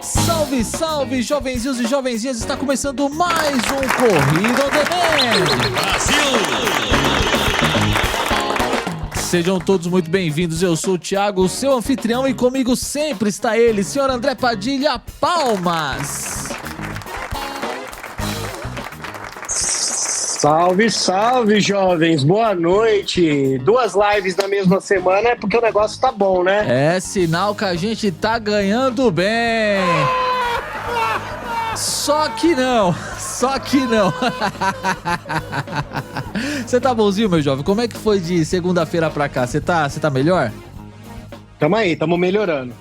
Salve, salve, jovenzinhos e jovenzinhas, está começando mais um Corrida on Demand. Brasil! Sejam todos muito bem-vindos, eu sou o Thiago, o seu anfitrião, e comigo sempre está ele, senhor André Padilha, palmas! Salve, salve, jovens, boa noite. 2 lives na mesma semana é porque o negócio tá bom, né? É sinal que a gente tá ganhando bem. Só que não. Você tá bonzinho, meu jovem? Como é que foi de segunda-feira pra cá? Você tá melhor? Tamo aí, tamo melhorando.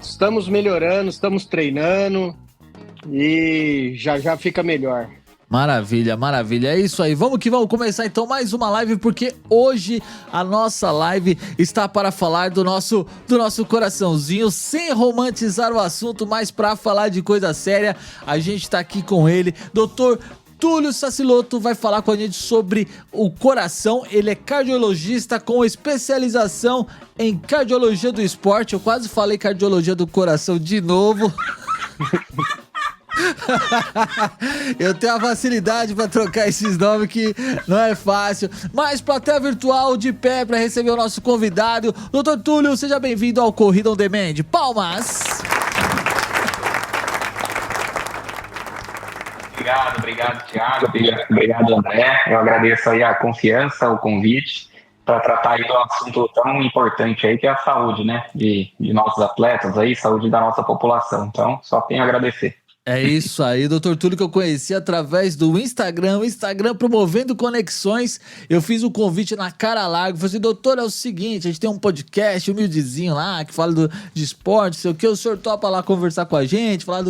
Estamos melhorando, estamos treinando e já fica melhor. Maravilha, maravilha, é isso aí, vamos que vamos começar então mais uma live, porque hoje a nossa live está para falar do nosso coraçãozinho, sem romantizar o assunto, mas para falar de coisa séria. A gente tá aqui com ele, Dr. Túlio Sacilotto, vai falar com a gente sobre o coração. Ele é cardiologista com especialização em cardiologia do esporte. Eu quase falei cardiologia do coração de novo. Eu tenho a facilidade para trocar esses nomes que não é fácil. Mas plateia virtual de pé para receber o nosso convidado, Dr. Túlio, seja bem-vindo ao Corrida on Demand. Palmas! Obrigado, Thiago. Obrigado, André. Eu agradeço aí a confiança, o convite para tratar aí de um assunto tão importante aí, que é a saúde, né? De nossos atletas aí, saúde da nossa população. Então, só tenho a agradecer. É isso aí, Dr. Túlio, que eu conheci através do Instagram promovendo conexões. Eu fiz um convite na cara larga, falei assim: doutor, é o seguinte, a gente tem um podcast humildezinho lá, que fala de esporte, sei o que, o senhor topa lá conversar com a gente, falar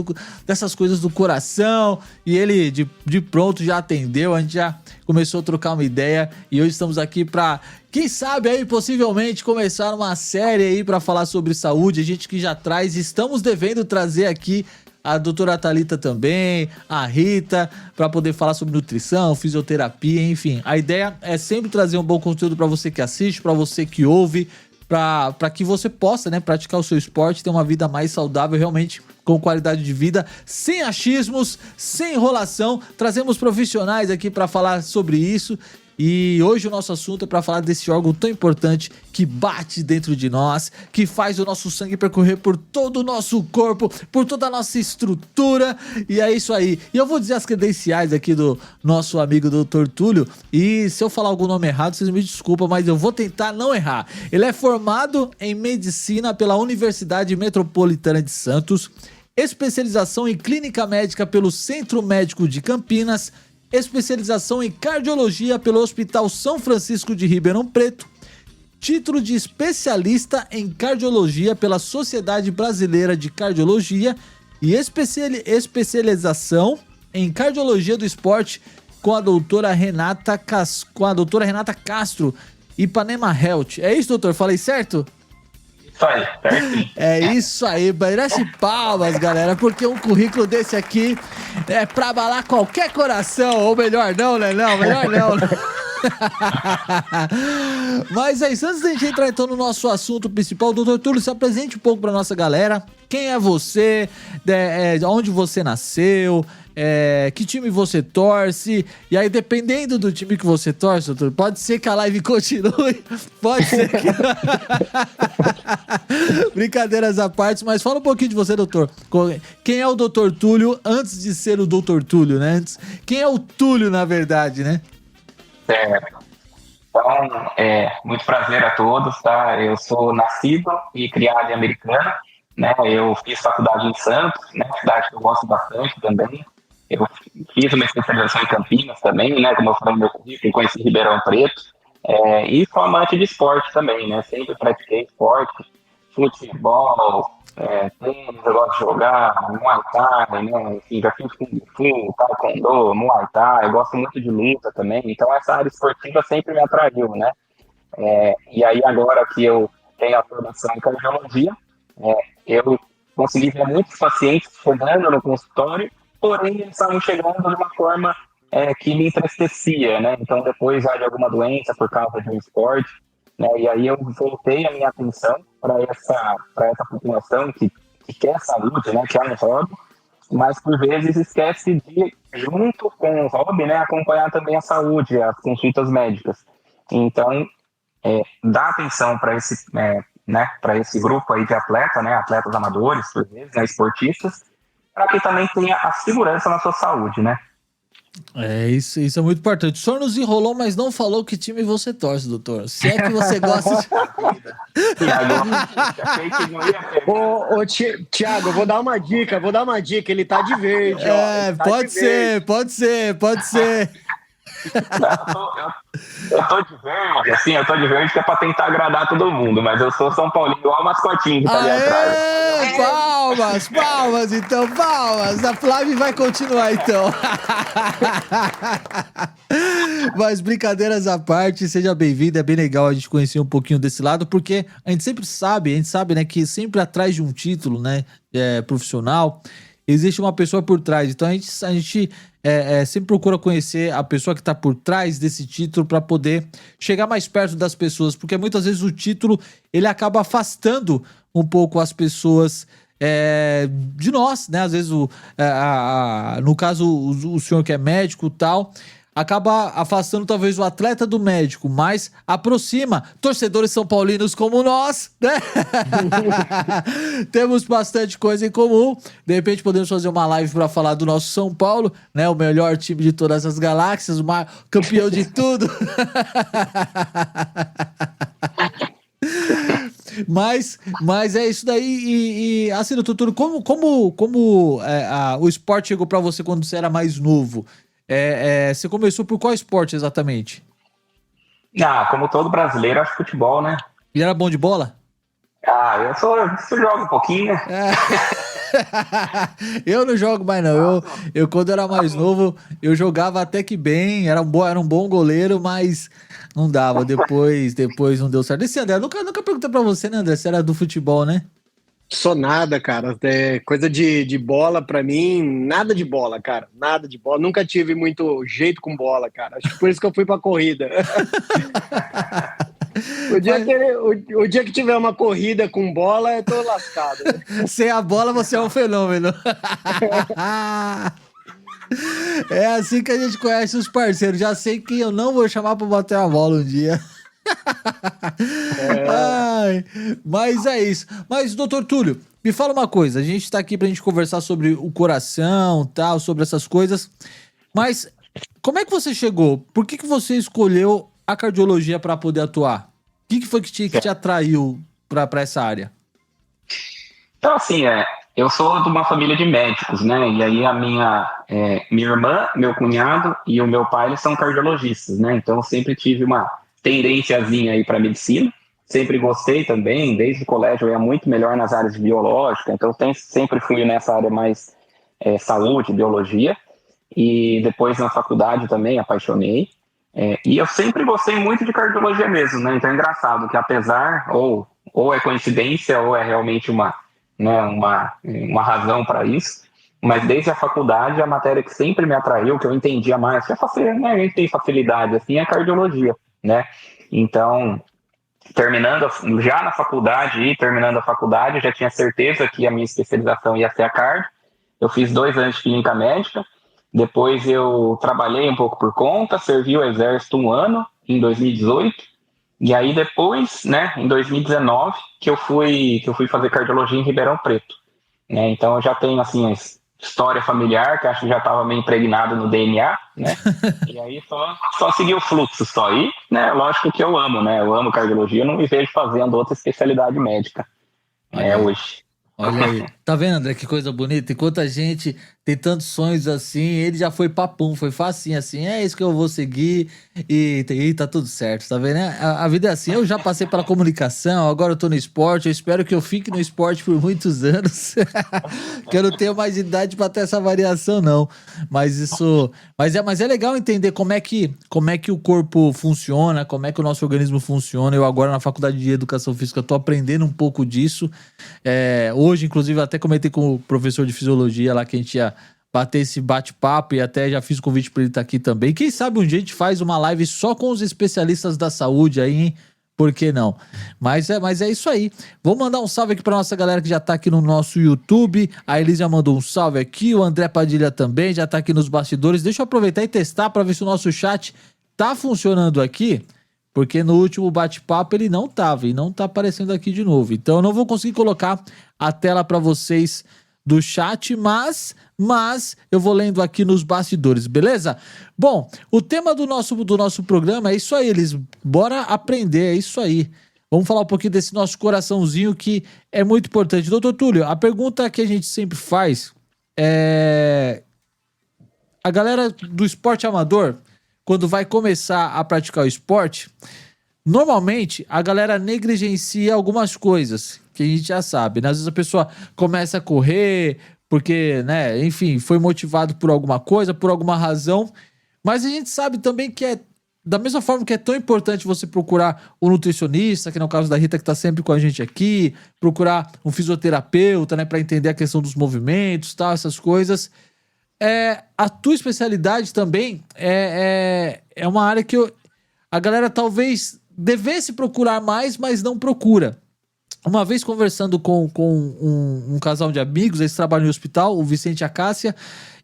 dessas coisas do coração, e ele de pronto já atendeu, a gente já começou a trocar uma ideia, e hoje estamos aqui pra, quem sabe aí, possivelmente começar uma série aí pra falar sobre saúde, a gente que já traz, estamos devendo trazer aqui a doutora Thalita também, a Rita, para poder falar sobre nutrição, fisioterapia, enfim. A ideia é sempre trazer um bom conteúdo para você que assiste, para você que ouve, para que você possa, né, praticar o seu esporte, ter uma vida mais saudável, realmente com qualidade de vida, sem achismos, sem enrolação. Trazemos profissionais aqui para falar sobre isso. E hoje o nosso assunto é para falar desse órgão tão importante que bate dentro de nós, que faz o nosso sangue percorrer por todo o nosso corpo, por toda a nossa estrutura, e é isso aí. E eu vou dizer as credenciais aqui do nosso amigo Dr. Túlio, e se eu falar algum nome errado, vocês me desculpam, mas eu vou tentar não errar. Ele é formado em medicina pela Universidade Metropolitana de Santos, especialização em clínica médica pelo Centro Médico de Campinas, especialização em cardiologia pelo Hospital São Francisco de Ribeirão Preto, título de especialista em cardiologia pela Sociedade Brasileira de Cardiologia e especialização em cardiologia do esporte com a doutora Renata Castro, Ipanema Health. É isso, doutor? Falei certo? Isso aí, certo? É isso aí, merece palmas, galera, porque um currículo desse aqui é pra abalar qualquer coração, ou melhor não, né? Não, melhor não. Mas é isso, antes da gente entrar então no nosso assunto principal, doutor Túlio, se apresente um pouco pra nossa galera. Quem é você? Onde você nasceu? Que time você torce? E aí, dependendo do time que você torce, doutor, pode ser que a live continue, pode ser que... Brincadeiras à parte, mas fala um pouquinho de você, doutor. Quem é o doutor Túlio antes de ser o doutor Túlio, né? Quem é o Túlio, na verdade, né? Certo. Então, muito prazer a todos, tá? Eu sou nascido e criado em Americana, né? Eu fiz faculdade em Santos, né? Cidade que eu gosto bastante também. Eu fiz uma especialização em Campinas também, né? Como eu falei no meu currículo, conheci Ribeirão Preto. E sou amante de esporte também, né? Sempre pratiquei esporte, futebol, tênis, eu gosto de jogar, Muay Thai, né? Enfim, já fiz Kung Fu, Taekwondo, Muay Thai, eu gosto muito de luta também. Então essa área esportiva sempre me atraiu, né? E aí agora que eu tenho a formação em cardiologia, eu consegui ver muitos pacientes chegando no consultório, porém eles estavam chegando de uma forma que me entristecia, né? Então, depois já de alguma doença por causa de um esporte, né? E aí eu voltei a minha atenção para essa população que quer saúde, né? Que é um hobby, mas por vezes esquece de, junto com o hobby, né? Acompanhar também a saúde, as consultas médicas. Então, dar atenção para para esse grupo aí de atleta, né? Atletas amadores, por vezes, né? Esportistas, para que também tenha a segurança na sua saúde, né? Isso é muito importante. O senhor nos enrolou, mas não falou que time você torce, doutor. Se é que você gosta de... Thiago, eu vou dar uma dica, ele tá de verde, ó. Pode ser. Eu tô de verde, assim, que é pra tentar agradar todo mundo, mas eu sou São Paulino, igual o mascotinho que tá ali atrás. Palmas, então, palmas. A Flávia vai continuar, então. Mas brincadeiras à parte, seja bem-vindo, é bem legal a gente conhecer um pouquinho desse lado, porque a gente sabe, né, que sempre atrás de um título, né, profissional, existe uma pessoa por trás. Então a gente sempre procura conhecer a pessoa que está por trás desse título para poder chegar mais perto das pessoas, porque muitas vezes o título ele acaba afastando um pouco as pessoas de nós, né? Às vezes no caso o senhor que é médico e tal, acaba afastando talvez o atleta do médico, mas aproxima torcedores são paulinos como nós, né? Temos bastante coisa em comum. De repente podemos fazer uma live para falar do nosso São Paulo, né? O melhor time de todas as galáxias, o campeão de tudo. Mas é isso daí. E assim, doutor Túlio, como o esporte chegou para você quando você era mais novo? Você começou por qual esporte exatamente? Como todo brasileiro, acho futebol, né? E era bom de bola? Eu jogo um pouquinho, né? Eu não jogo mais não. Eu quando era mais novo, eu jogava até que bem, era um bom goleiro, mas não dava. Depois não deu certo. Esse André, nunca perguntei pra você, né, André? Você era do futebol, né? Sou nada, cara. Coisa de bola pra mim, nada de bola, cara. Nada de bola. Nunca tive muito jeito com bola, cara. Acho que por isso que eu fui pra corrida. O dia que tiver uma corrida com bola, eu tô lascado. Sem a bola, você é um fenômeno. É assim que a gente conhece os parceiros. Já sei que eu não vou chamar pra bater a bola um dia. Ai, mas é isso. Mas, doutor Túlio, me fala uma coisa. A gente tá aqui pra gente conversar sobre o coração, tal, sobre essas coisas. Mas como é que você chegou? Por que você escolheu a cardiologia para poder atuar? O que foi que te atraiu para essa área? Então, assim, eu sou de uma família de médicos, né? E aí a minha irmã, meu cunhado e o meu pai, eles são cardiologistas, né? Então eu sempre tive uma tendênciazinha aí para medicina. Sempre gostei também, desde o colégio eu ia muito melhor nas áreas de biológica, então sempre fui nessa área mais saúde, biologia. E depois na faculdade também apaixonei. E eu sempre gostei muito de cardiologia mesmo, né? Então é engraçado que apesar, ou é coincidência, ou é realmente uma razão para isso, mas desde a faculdade a matéria que sempre me atraiu, que eu entendia mais, que eu tenho facilidade, assim, é cardiologia, né? Então, terminando a faculdade, eu já tinha certeza que a minha especialização ia ser a cardio. Eu fiz 2 anos de clínica médica. Depois eu trabalhei um pouco por conta, servi o exército 1 ano, em 2018, e aí depois, né, em 2019, que eu fui fazer cardiologia em Ribeirão Preto. Né? Então eu já tenho, assim, a história familiar, que acho que já estava meio impregnado no DNA, né, e aí só seguir o fluxo só. E, né, lógico que eu amo, né, eu amo cardiologia, eu não me vejo fazendo outra especialidade médica hoje. Olha aí, tá vendo, André, que coisa bonita? Enquanto a gente tem tantos sonhos assim, ele já foi papum, foi facinho assim, é isso que eu vou seguir e tá tudo certo, tá vendo? A vida é assim, eu já passei pela comunicação, agora eu tô no esporte, eu espero que eu fique no esporte por muitos anos, que eu não tenho mais idade pra ter essa variação não, mas é legal entender como é que o corpo funciona, como é que o nosso organismo funciona. Eu agora na faculdade de educação física tô aprendendo um pouco disso, hoje inclusive até comentei com o professor de fisiologia lá que a gente ia bater esse bate-papo e até já fiz o convite para ele estar aqui também. Quem sabe um dia a gente faz uma live só com os especialistas da saúde aí, hein? Por que não? Mas é isso aí. Vou mandar um salve aqui pra nossa galera que já tá aqui no nosso YouTube. A Elisa já mandou um salve aqui. O André Padilha também já tá aqui nos bastidores. Deixa eu aproveitar e testar pra ver se o nosso chat tá funcionando aqui. Porque no último bate-papo ele não tava e não tá aparecendo aqui de novo. Então eu não vou conseguir colocar a tela pra vocês do chat, mas eu vou lendo aqui nos bastidores, beleza? Bom, o tema do nosso programa é isso aí, bora aprender, é isso aí. Vamos falar um pouquinho desse nosso coraçãozinho que é muito importante. Doutor Túlio, a pergunta que a gente sempre faz é... A galera do esporte amador, quando vai começar a praticar o esporte, normalmente a galera negligencia algumas coisas que a gente já sabe, né? Às vezes a pessoa começa a correr porque, né, enfim, foi motivado por alguma coisa, por alguma razão, mas a gente sabe também que é da mesma forma que é tão importante você procurar um nutricionista, que no caso da Rita que tá sempre com a gente aqui, procurar um fisioterapeuta, né, para entender a questão dos movimentos, tal, essas coisas. A tua especialidade também é uma área que a galera talvez devesse procurar mais, mas não procura. Uma vez conversando com um casal de amigos, eles trabalham no hospital, o Vicente e a Cássia,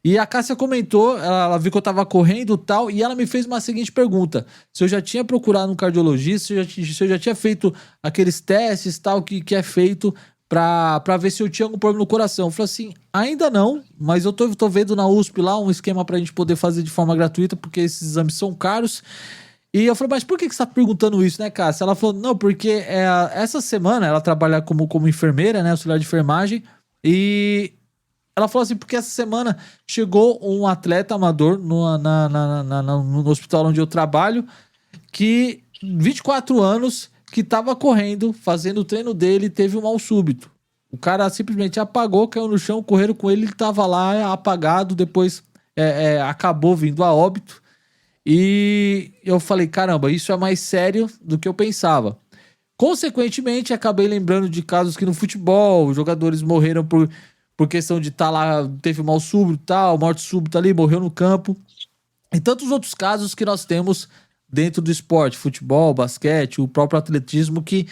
e a Cássia comentou, ela viu que eu tava correndo e tal, e ela me fez uma seguinte pergunta: se eu já tinha procurado um cardiologista, se eu já tinha feito aqueles testes tal que é feito pra ver se eu tinha algum problema no coração. Eu falei assim, ainda não, mas eu tô vendo na USP lá um esquema pra gente poder fazer de forma gratuita, porque esses exames são caros. E eu falei, mas por que você tá perguntando isso, né, Cássia? Ela falou, não, porque essa semana ela trabalha como enfermeira, né, auxiliar de enfermagem, e ela falou assim, porque essa semana chegou um atleta amador no hospital onde eu trabalho, que 24 anos, que tava correndo, fazendo o treino dele, teve um mal súbito. O cara simplesmente apagou, caiu no chão, correram com ele tava lá apagado, depois acabou vindo a óbito. E eu falei, caramba, isso é mais sério do que eu pensava. Consequentemente, acabei lembrando de casos que no futebol, os jogadores morreram por questão de estar lá, teve mal súbito, tal, morte súbita ali, morreu no campo. E tantos outros casos que nós temos dentro do esporte, futebol, basquete, o próprio atletismo, que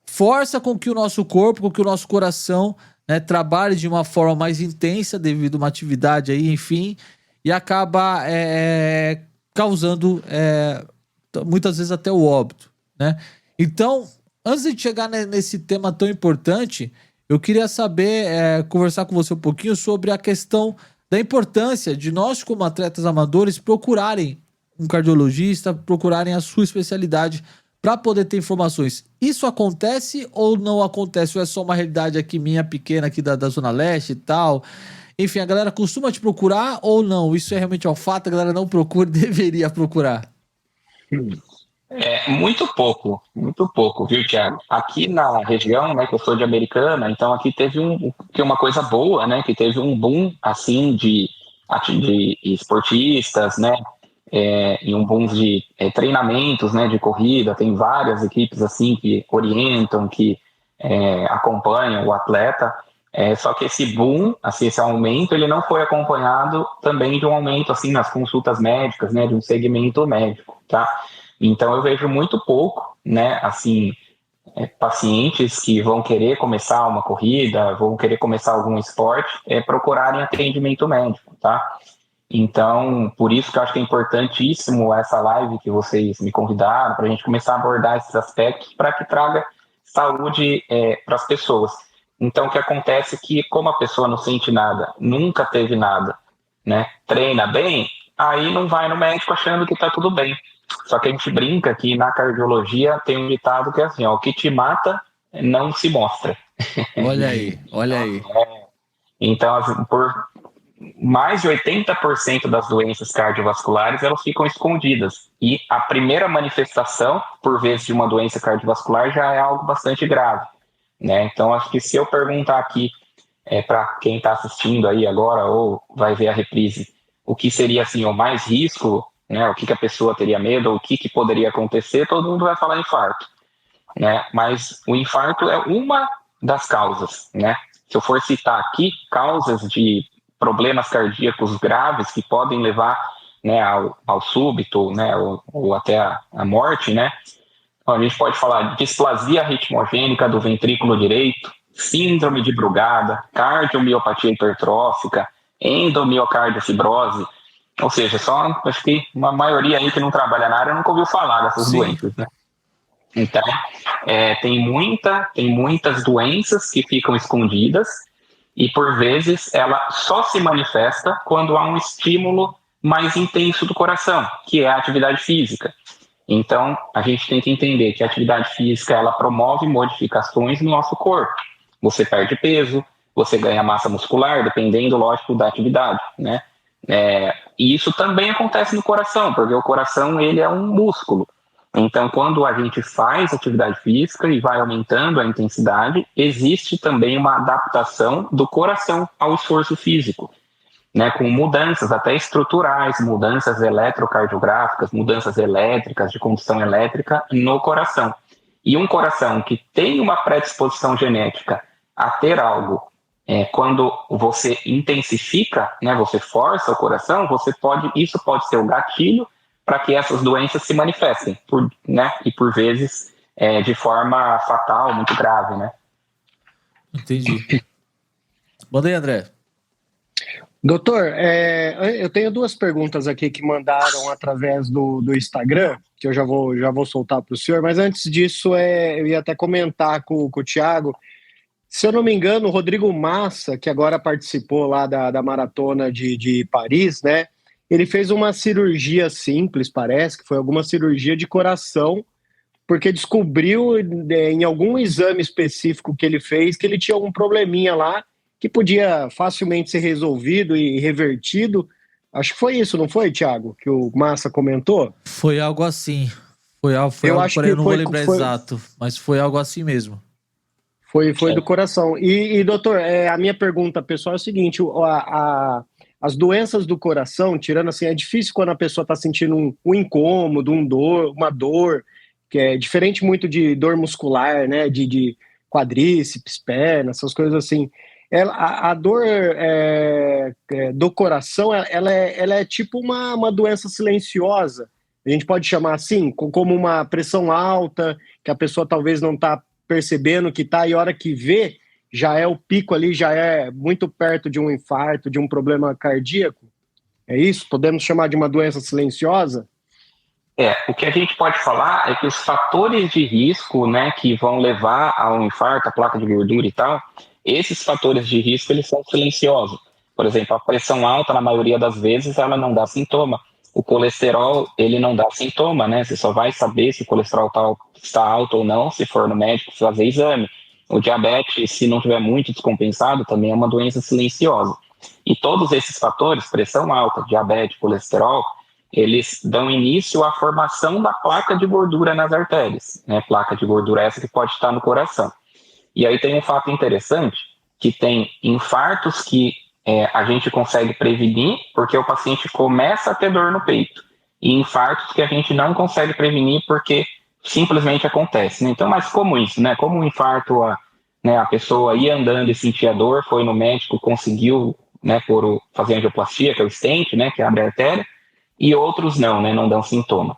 força com que o nosso corpo, com que o nosso coração, né, trabalhe de uma forma mais intensa devido a uma atividade aí, enfim, e acaba causando muitas vezes até o óbito, né? Então, antes de chegar nesse tema tão importante, eu queria saber, conversar com você um pouquinho sobre a questão da importância de nós, como atletas amadores, procurarem um cardiologista, procurarem a sua especialidade para poder ter informações. Isso acontece ou não acontece? Ou é só uma realidade aqui minha, pequena, aqui da Zona Leste e tal? Enfim, a galera costuma te procurar ou não? Isso é realmente fato, a galera não procura, deveria procurar. Muito pouco, viu, Thiago? Aqui na região, né, que eu sou de Americana, então aqui teve uma coisa boa, né, que teve um boom, assim, de esportistas, né, e um boom de treinamentos, né, de corrida. Tem várias equipes, assim, que orientam, que acompanham o atleta. Só que esse boom, assim, esse aumento, ele não foi acompanhado também de um aumento, assim, nas consultas médicas, né, de um segmento médico, tá? Então eu vejo muito pouco, né, assim, pacientes que vão querer começar uma corrida, vão querer começar algum esporte, procurarem atendimento médico, tá? Então, por isso que eu acho que é importantíssimo essa live que vocês me convidaram, para a gente começar a abordar esses aspectos para que traga saúde para as pessoas. Então, o que acontece é que, como a pessoa não sente nada, nunca teve nada, né, treina bem, aí não vai no médico achando que está tudo bem. Só que a gente brinca que na cardiologia tem um ditado que é assim, ó, o que te mata não se mostra. Olha aí, olha aí. Então, por mais de 80% das doenças cardiovasculares, elas ficam escondidas. E a primeira manifestação, por vezes, de uma doença cardiovascular já é algo bastante grave, né? Então, acho que se eu perguntar aqui para quem está assistindo aí agora ou vai ver a reprise, o que seria assim o mais risco, né? O que a pessoa teria medo, ou o que poderia acontecer, todo mundo vai falar infarto, né? Mas o infarto é uma das causas, né? Se eu for citar aqui causas de problemas cardíacos graves que podem levar, né, ao súbito, né, ou até a morte, né? Então, a gente pode falar de displasia ritmogênica do ventrículo direito, síndrome de Brugada, cardiomiopatia hipertrófica, endomiocardiofibrose, ou seja, só acho que uma maioria aí que não trabalha na área nunca ouviu falar dessas doenças, né? Então, tem muitas doenças que ficam escondidas e, por vezes, ela só se manifesta quando há um estímulo mais intenso do coração, que é a atividade física. Então, a gente tem que entender que a atividade física, ela promove modificações no nosso corpo. Você perde peso, você ganha massa muscular, dependendo, lógico, da atividade, né? E isso também acontece no coração, porque o coração, ele é um músculo. Então, quando a gente faz atividade física e vai aumentando a intensidade, existe também uma adaptação do coração ao esforço físico, né, com mudanças até estruturais, mudanças eletrocardiográficas, mudanças elétricas, de condução elétrica no coração. E um coração que tem uma predisposição genética a ter algo, quando você intensifica, né, você força o coração, isso pode ser o gatilho para que essas doenças se manifestem, né, e por vezes de forma fatal, muito grave, né? Entendi. Manda aí, André. Doutor, eu tenho duas perguntas aqui que mandaram através do Instagram, que eu já vou soltar para o senhor, mas antes disso eu ia até comentar com o Thiago. Se eu não me engano, o Rodrigo Massa, que agora participou lá da maratona de Paris, né? Ele fez uma cirurgia simples, parece, que foi alguma cirurgia de coração, porque descobriu em algum exame específico que ele fez que ele tinha algum probleminha lá que podia facilmente ser resolvido e revertido. Acho que foi isso, não foi, Thiago, que o Massa comentou? Foi algo assim. Foi algo, porém eu não vou lembrar exato, mas foi algo assim mesmo. Foi do coração. E doutor, a minha pergunta pessoal é o seguinte, as doenças do coração, tirando assim, é difícil quando a pessoa está sentindo um incômodo, uma dor, que é diferente muito de dor muscular, né, de quadríceps, perna, essas coisas assim. A dor do coração, ela é tipo uma doença silenciosa. A gente pode chamar assim, como uma pressão alta, que a pessoa talvez não está percebendo que está, e a hora que vê, já é o pico ali, já é muito perto de um infarto, de um problema cardíaco. É isso? Podemos chamar de uma doença silenciosa? O que a gente pode falar é que os fatores de risco, né, que vão levar a um infarto, a placa de gordura e tal, esses fatores de risco, eles são silenciosos. Por exemplo, a pressão alta, na maioria das vezes, ela não dá sintoma. O colesterol, ele não dá sintoma, né? Você só vai saber se o colesterol está alto ou não se for no médico fazer exame. O diabetes, se não tiver muito descompensado, também é uma doença silenciosa. E todos esses fatores, pressão alta, diabetes, colesterol, eles dão início à formação da placa de gordura nas artérias, né? Placa de gordura essa que pode estar no coração. E aí tem um fato interessante, que tem infartos que a gente consegue prevenir porque o paciente começa a ter dor no peito, e infartos que a gente não consegue prevenir porque simplesmente acontece, né? Então, mas como isso, né? Como um infarto, né, a pessoa ia andando e sentia dor, foi no médico, conseguiu, né, fazer angioplastia, que é o stent, né, que abre a artéria, e outros não, né, não dão sintoma.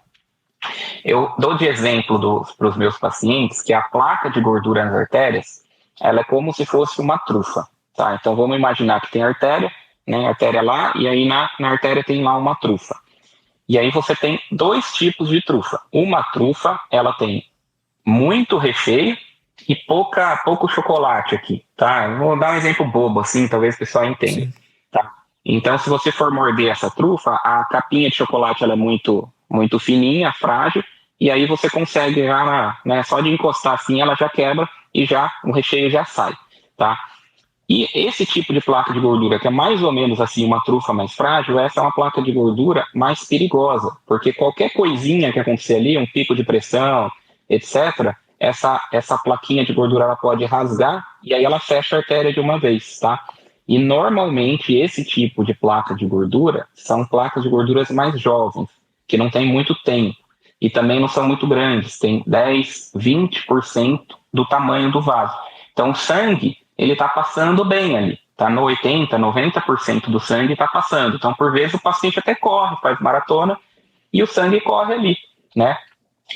Eu dou de exemplo para os meus pacientes que a placa de gordura nas artérias, ela é como se fosse uma trufa, tá? Então vamos imaginar que tem artéria, né, artéria lá, e aí na artéria tem lá uma trufa. E aí você tem dois tipos de trufa. Uma trufa, ela tem muito recheio e pouco chocolate aqui, tá? Eu vou dar um exemplo bobo assim, talvez o pessoal entenda. Sim. Tá? Então, se você for morder essa trufa, a capinha de chocolate ela é muito, muito fininha, frágil, e aí você consegue já, né, só de encostar assim, ela já quebra e já o recheio já sai, tá? E esse tipo de placa de gordura, que é mais ou menos assim uma trufa mais frágil, essa é uma placa de gordura mais perigosa, porque qualquer coisinha que acontecer ali, um pico de pressão, etc., essa plaquinha de gordura ela pode rasgar e aí ela fecha a artéria de uma vez, tá? E normalmente esse tipo de placa de gordura são placas de gorduras mais jovens, que não tem muito tempo e também não são muito grandes, tem 10, 20% do tamanho do vaso. Então o sangue, ele está passando bem ali, está no 80%, 90% do sangue está passando. Então, por vezes, o paciente até corre, faz maratona, e o sangue corre ali, né?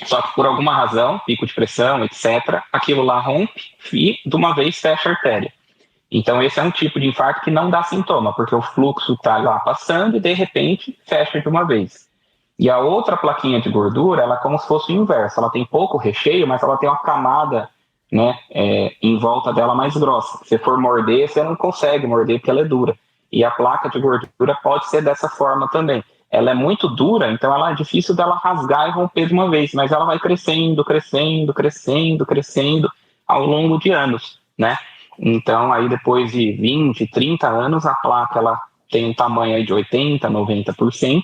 Só que por alguma razão, pico de pressão, etc., aquilo lá rompe e, de uma vez, fecha a artéria. Então, esse é um tipo de infarto que não dá sintoma, porque o fluxo está lá passando e, de repente, fecha de uma vez. E a outra plaquinha de gordura, ela é como se fosse o inverso. Ela tem pouco recheio, mas ela tem uma camada, né, em volta dela mais grossa. Se você for morder, você não consegue morder porque ela é dura. E a placa de gordura pode ser dessa forma também. Ela é muito dura, então ela é difícil dela rasgar e romper de uma vez, mas ela vai crescendo, crescendo, crescendo, crescendo ao longo de anos, né? Então, aí depois de 20, 30 anos, a placa ela tem um tamanho aí de 80%, 90%,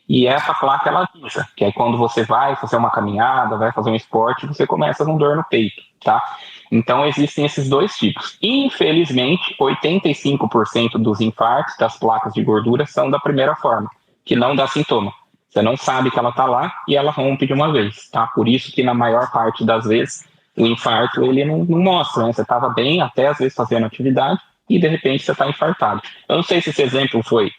e essa placa ela avisa, que é quando você vai fazer uma caminhada, vai fazer um esporte, você começa com dor no peito, tá? Então, existem esses dois tipos. Infelizmente, 85% dos infartos das placas de gordura são da primeira forma, que não dá sintoma. Você não sabe que ela está lá e ela rompe de uma vez, tá? Por isso que na maior parte das vezes o infarto ele não mostra, né? Você estava bem até às vezes fazendo atividade e de repente você está infartado. Eu não sei se esse exemplo foi,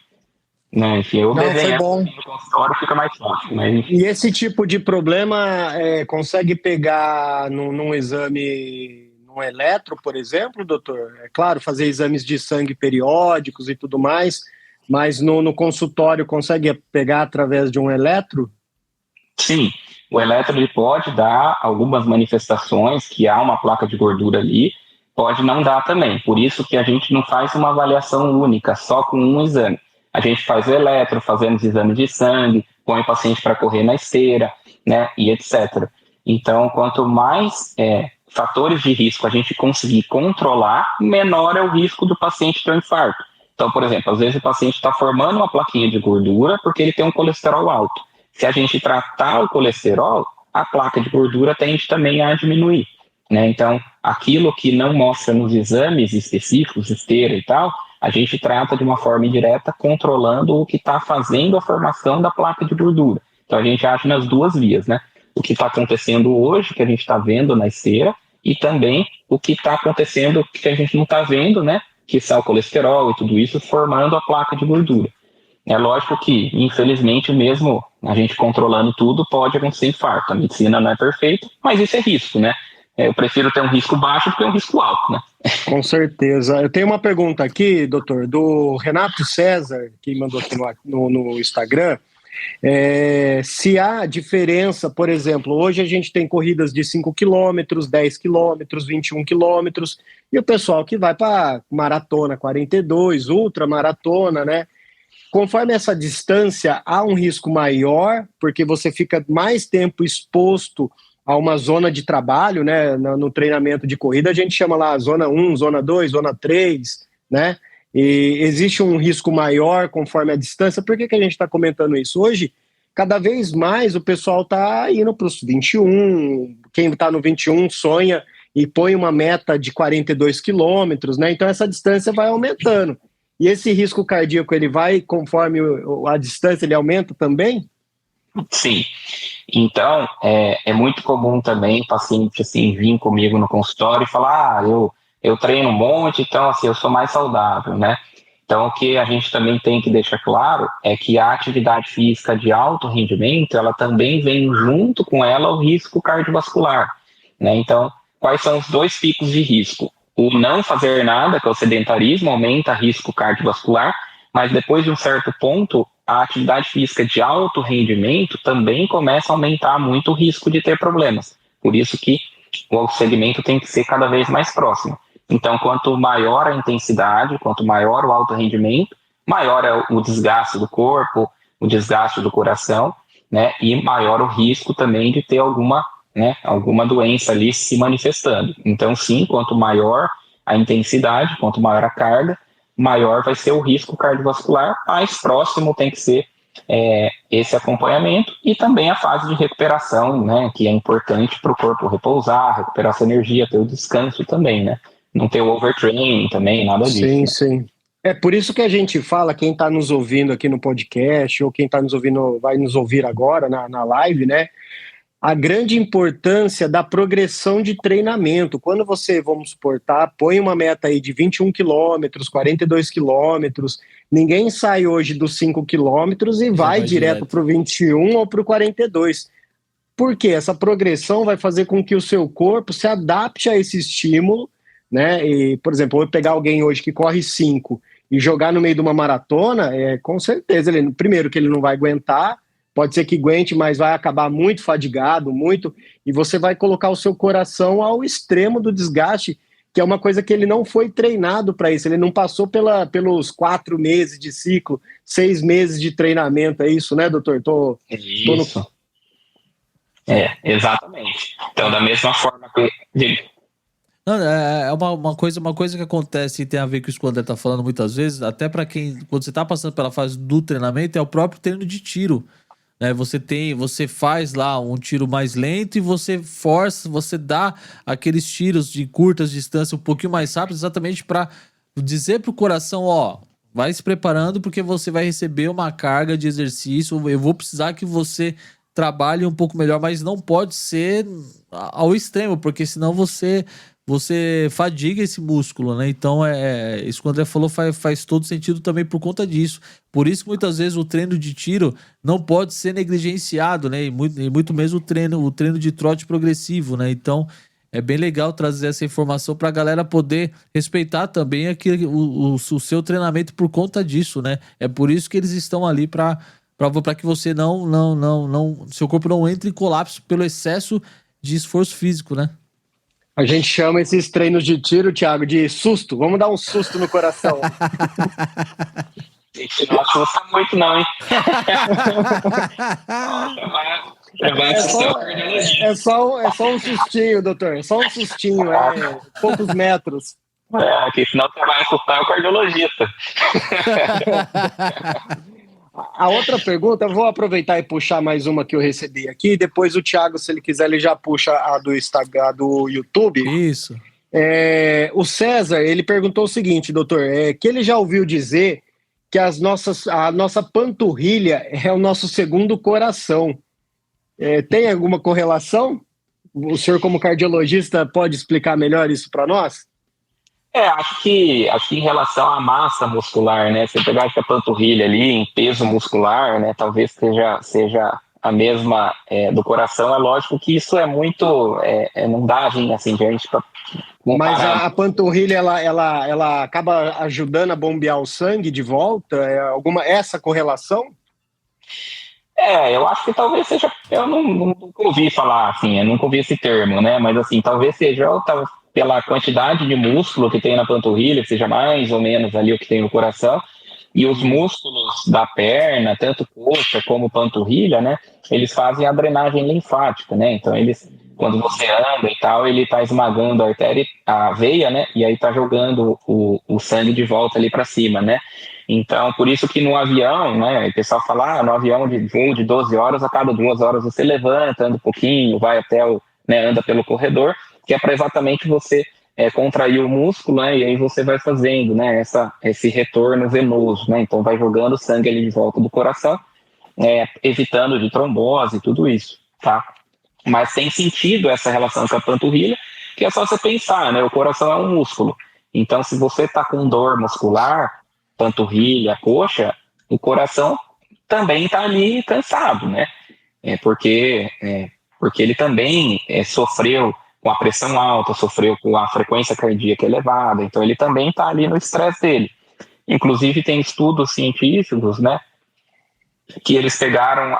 né? Enfim, eu desenhando no consultório fica mais fácil, mas enfim. E esse tipo de problema consegue pegar num exame, num eletro, por exemplo, doutor? É claro, fazer exames de sangue periódicos e tudo mais, mas no consultório consegue pegar através de um eletro? Sim, o eletro ele pode dar algumas manifestações que há uma placa de gordura ali, pode não dar também. Por isso que a gente não faz uma avaliação única, só com um exame. A gente faz o eletro, fazemos exames de sangue, põe o paciente para correr na esteira, né, e etc. Então, quanto mais fatores de risco a gente conseguir controlar, menor é o risco do paciente ter um infarto. Então, por exemplo, às vezes o paciente está formando uma plaquinha de gordura porque ele tem um colesterol alto. Se a gente tratar o colesterol, a placa de gordura tende também a diminuir, né? Então, aquilo que não mostra nos exames específicos, esteira e tal, a gente trata de uma forma indireta, controlando o que está fazendo a formação da placa de gordura. Então, a gente age nas duas vias, né? O que está acontecendo hoje, que a gente está vendo na esteira, e também o que está acontecendo, que a gente não está vendo, né? Que está o colesterol e tudo isso formando a placa de gordura. É lógico que, infelizmente, mesmo a gente controlando tudo, pode acontecer infarto. A medicina não é perfeita, mas isso é risco, né? Eu prefiro ter um risco baixo do que um risco alto, né? Com certeza. Eu tenho uma pergunta aqui, doutor, do Renato César, que mandou aqui no Instagram. Se há diferença, por exemplo, hoje a gente tem corridas de 5 quilômetros, 10 quilômetros, 21 quilômetros, e o pessoal que vai para maratona 42, ultramaratona, né? Conforme essa distância, há um risco maior, porque você fica mais tempo exposto a uma zona de trabalho, né? No treinamento de corrida, a gente chama lá zona 1, zona 2, zona 3, né? E existe um risco maior conforme a distância. Por que a gente está comentando isso? Hoje, cada vez mais o pessoal está indo para os 21, quem está no 21 sonha e põe uma meta de 42 quilômetros, né? Então essa distância vai aumentando. E esse risco cardíaco, ele vai, conforme a distância, ele aumenta também? Sim. Então, é muito comum também o paciente assim, vir comigo no consultório e falar, eu treino um monte, então assim, eu sou mais saudável, né? Então, o que a gente também tem que deixar claro é que a atividade física de alto rendimento, ela também vem junto com ela o risco cardiovascular, né? Então, quais são os dois picos de risco? O não fazer nada, que é o sedentarismo, aumenta risco cardiovascular, mas depois de um certo ponto, a atividade física de alto rendimento também começa a aumentar muito o risco de ter problemas. Por isso que o segmento tem que ser cada vez mais próximo. Então, quanto maior a intensidade, quanto maior o alto rendimento, maior é o desgaste do corpo, o desgaste do coração, né? E maior o risco também de ter alguma doença ali se manifestando. Então, sim, quanto maior a intensidade, quanto maior a carga, maior vai ser o risco cardiovascular, mais próximo tem que ser esse acompanhamento e também a fase de recuperação, né, que é importante para o corpo repousar, recuperar essa energia, ter o descanso também, né? Não ter o overtraining também, nada disso. Sim, né? sim. É por isso que a gente fala, quem está nos ouvindo aqui no podcast, ou quem está nos ouvindo, vai nos ouvir agora na live, né? a grande importância da progressão de treinamento. Quando você, vamos supor, põe uma meta aí de 21 quilômetros, 42 quilômetros, ninguém sai hoje dos 5 quilômetros e vai direto para o 21 ou para o 42. Porque essa progressão vai fazer com que o seu corpo se adapte a esse estímulo, né? E, por exemplo, eu vou pegar alguém hoje que corre 5 e jogar no meio de uma maratona, com certeza, primeiro que ele não vai aguentar, pode ser que aguente, mas vai acabar muito fadigado, e você vai colocar o seu coração ao extremo do desgaste, que é uma coisa que ele não foi treinado para isso, ele não passou pelos 4 meses de ciclo, 6 meses de treinamento, é isso, né, doutor? Isso. Exatamente. Então, da mesma forma que... Não, é uma coisa que acontece e tem a ver com isso que o André tá falando muitas vezes, até para quando você tá passando pela fase do treinamento, é o próprio treino de tiro. Né? Você faz lá um tiro mais lento e você força, você dá aqueles tiros de curtas distâncias um pouquinho mais rápidos, exatamente para dizer pro coração, ó, vai se preparando porque você vai receber uma carga de exercício, eu vou precisar que você trabalhe um pouco melhor, mas não pode ser ao extremo, porque senão você fadiga esse músculo, né? Então, isso que o André falou faz todo sentido também por conta disso. Por isso que muitas vezes o treino de tiro não pode ser negligenciado, né? E muito mesmo o treino de trote progressivo, né? Então, é bem legal trazer essa informação para a galera poder respeitar também o seu treinamento por conta disso, né? É por isso que eles estão ali para que você seu corpo não entre em colapso pelo excesso de esforço físico, né? A gente chama esses treinos de tiro, Thiago, de susto. Vamos dar um susto no coração. Gente, não assusta muito não, hein? É só um sustinho, doutor. É só um sustinho, poucos metros. Que senão você vai assustar o cardiologista. A outra pergunta, eu vou aproveitar e puxar mais uma que eu recebi aqui. Depois o Thiago, se ele quiser, ele já puxa a do Instagram, do YouTube. Isso. O César, ele perguntou o seguinte, doutor, que ele já ouviu dizer que a nossa panturrilha é o nosso segundo coração. Tem alguma correlação? O senhor, como cardiologista, pode explicar melhor isso para nós? Acho que em relação à massa muscular, né? Se pegar essa panturrilha ali em peso muscular, né? Talvez seja a mesma do coração. É lógico que isso é muito, não dá assim de a gente para comparar. Mas a panturrilha ela acaba ajudando a bombear o sangue de volta? Essa correlação? Eu acho que talvez seja. Eu nunca ouvi falar assim, eu nunca ouvi esse termo, né? Mas assim, talvez seja pela quantidade de músculo que tem na panturrilha, que seja mais ou menos ali o que tem no coração, e os músculos da perna, tanto coxa como panturrilha, né, eles fazem a drenagem linfática, né, então quando você anda e tal, ele está esmagando a veia, né, e aí está jogando o sangue de volta ali para cima, né, então por isso que no avião, né, o pessoal fala, no avião de voo de 12 horas, a cada 2 horas você levanta, anda um pouquinho, vai até anda pelo corredor, que é para exatamente você contrair o músculo, né, e aí você vai fazendo, né, esse retorno venoso, né, então vai jogando sangue ali de volta do coração, evitando de trombose e tudo isso, tá? Mas tem sentido essa relação com a panturrilha, que é só você pensar, né, o coração é um músculo, então se você está com dor muscular, panturrilha, coxa, o coração também está ali cansado, né, porque ele também sofreu com a pressão alta, sofreu com a frequência cardíaca elevada, então ele também está ali no estresse dele. Inclusive tem estudos científicos, né, que eles pegaram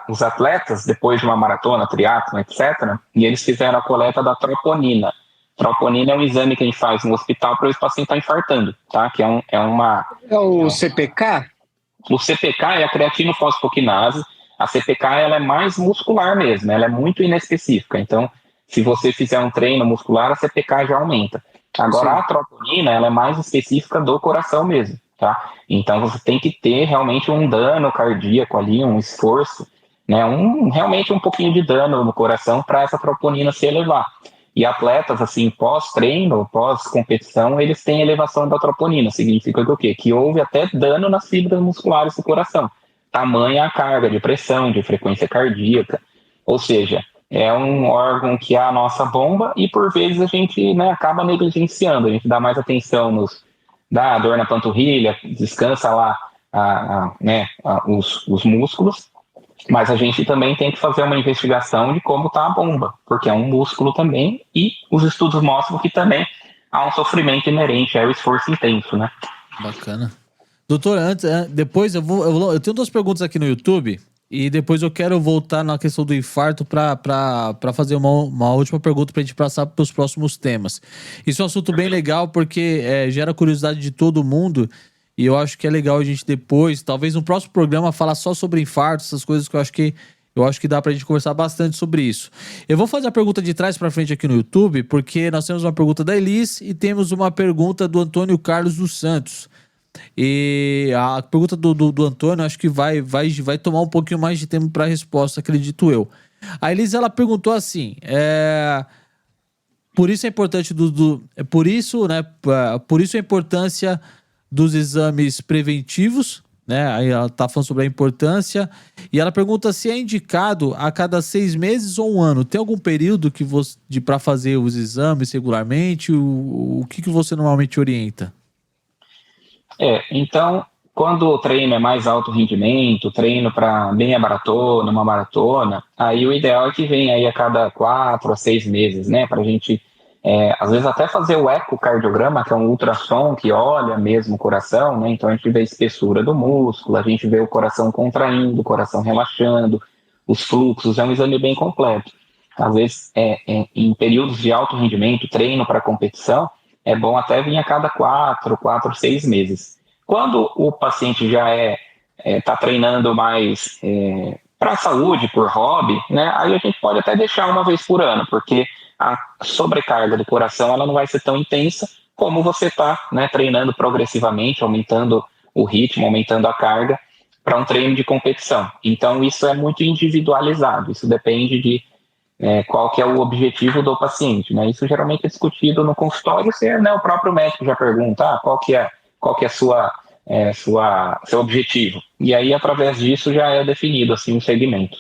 os atletas depois de uma maratona, triatlon, etc., e eles fizeram a coleta da troponina. Troponina é um exame que a gente faz no hospital para o paciente estar infartando, tá? Que é o CPK? O CPK é a creatinofosfoquinase. A CPK ela é mais muscular mesmo, ela é muito inespecífica. Então, se você fizer um treino muscular, a CPK já aumenta. Agora, sim, a troponina ela é mais específica do coração mesmo, tá? Então, você tem que ter realmente um dano cardíaco ali, um esforço, né? Realmente um pouquinho de dano no coração para essa troponina se elevar. E atletas, assim, pós-treino, pós-competição, eles têm elevação da troponina. Significa que o quê? Que houve até dano nas fibras musculares do coração. Tamanha a carga de pressão, de frequência cardíaca. Ou seja, é um órgão que é a nossa bomba e por vezes a gente, né, acaba negligenciando, a gente dá mais atenção dá dor na panturrilha, descansa lá os músculos, mas a gente também tem que fazer uma investigação de como está a bomba, porque é um músculo também e os estudos mostram que também há um sofrimento inerente ao esforço intenso, né? Bacana. Doutor, depois eu tenho 2 perguntas aqui no YouTube e depois eu quero voltar na questão do infarto para fazer uma última pergunta para a gente passar para os próximos temas. Isso é um assunto bem legal porque gera curiosidade de todo mundo e eu acho que é legal a gente depois, talvez no próximo programa, falar só sobre infarto, essas coisas que eu acho que dá pra gente conversar bastante sobre isso. Eu vou fazer a pergunta de trás pra frente aqui no YouTube, porque nós temos uma pergunta da Elis e temos uma pergunta do Antônio Carlos dos Santos. E a pergunta do Antônio acho que vai tomar um pouquinho mais de tempo para resposta, acredito eu. A Elis, ela perguntou assim, por isso é importante por isso a importância dos exames preventivos, né? Aí ela tá falando sobre a importância e ela pergunta se é indicado a cada 6 meses ou 1 ano. Tem algum período que para fazer os exames regularmente? O que você normalmente orienta? Então, quando o treino é mais alto rendimento, treino para meia maratona, uma maratona, aí o ideal é que venha aí a cada 4 a 6 meses, né? Para a gente, às vezes, até fazer o ecocardiograma, que é um ultrassom que olha mesmo o coração, né? Então a gente vê a espessura do músculo, a gente vê o coração contraindo, o coração relaxando, os fluxos, é um exame bem completo. Às vezes, em períodos de alto rendimento, treino para competição, é bom até vir a cada 4, 6 meses. Quando o paciente já está treinando mais para a saúde, por hobby, né, aí a gente pode até deixar 1 vez por ano, porque a sobrecarga do coração ela não vai ser tão intensa como você está, né, treinando progressivamente, aumentando o ritmo, aumentando a carga para um treino de competição. Então isso é muito individualizado, isso depende de qual que é o objetivo do paciente, né? Isso geralmente é discutido no consultório, né, o próprio médico já pergunta qual que é seu objetivo. E aí, através disso, já é definido assim, um segmento.